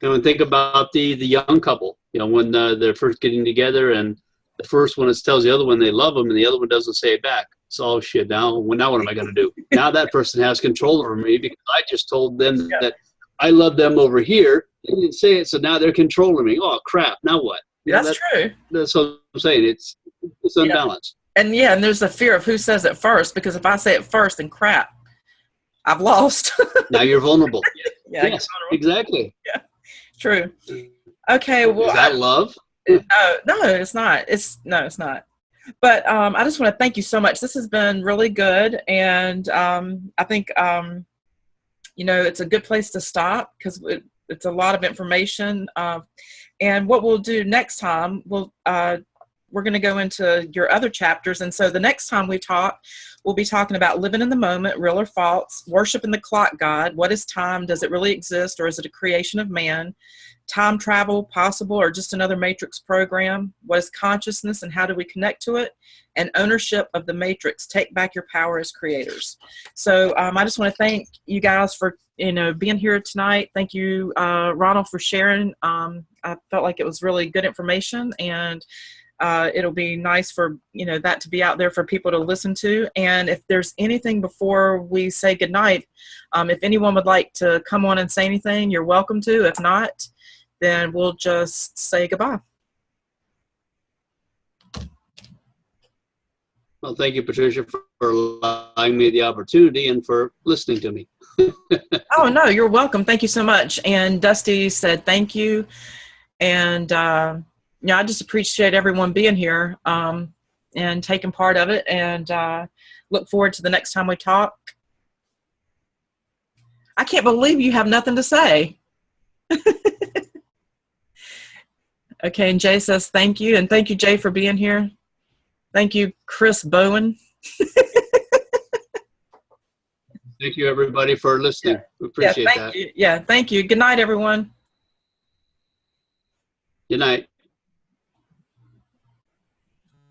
And think about the young couple, when they're first getting together, and the first one tells the other one they love them, and the other one doesn't say it back. It's all shit. Now what am I going to do? Now that person has control over me because I just told them that I love them over here. They didn't say it, so now they're controlling me. Oh, crap. Now what? That's true. That's what I'm saying. It's unbalanced. And there's the fear of who says it first, because if I say it first, then crap, I've lost. Now you're vulnerable. Yes, vulnerable. Exactly. Yeah, true. Okay, well. Is that love? No, it's not. It's not. But I just want to thank you so much. This has been really good, and I think it's a good place to stop, because it's a lot of information. And what we'll do next time, we'll we're going to go into your other chapters. And so the next time we talk, we'll be talking about living in the moment, real or false, worshiping the clock god. What is time? Does it really exist, or is it a creation of man? Time travel possible, or just another matrix program? What is consciousness, and how do we connect to it? And ownership of the matrix. Take back your power as creators. So I just want to thank you guys for being here tonight. Thank you, Ronald, for sharing. I felt like it was really good information, and it'll be nice for that to be out there for people to listen to. And if there's anything before we say goodnight, if anyone would like to come on and say anything, you're welcome to. If not, then we'll just say goodbye. Well, thank you, Patricia, for allowing me the opportunity and for listening to me. Oh, no, you're welcome. Thank you so much. And Dusty said thank you. And I just appreciate everyone being here and taking part of it, and look forward to the next time we talk. I can't believe you have nothing to say. Okay, and Jay says thank you, and thank you, Jay, for being here. Thank you, Chris Bowen. Thank you, everybody, for listening. We appreciate that. Thank you. Yeah, thank you. Good night, everyone. Good night.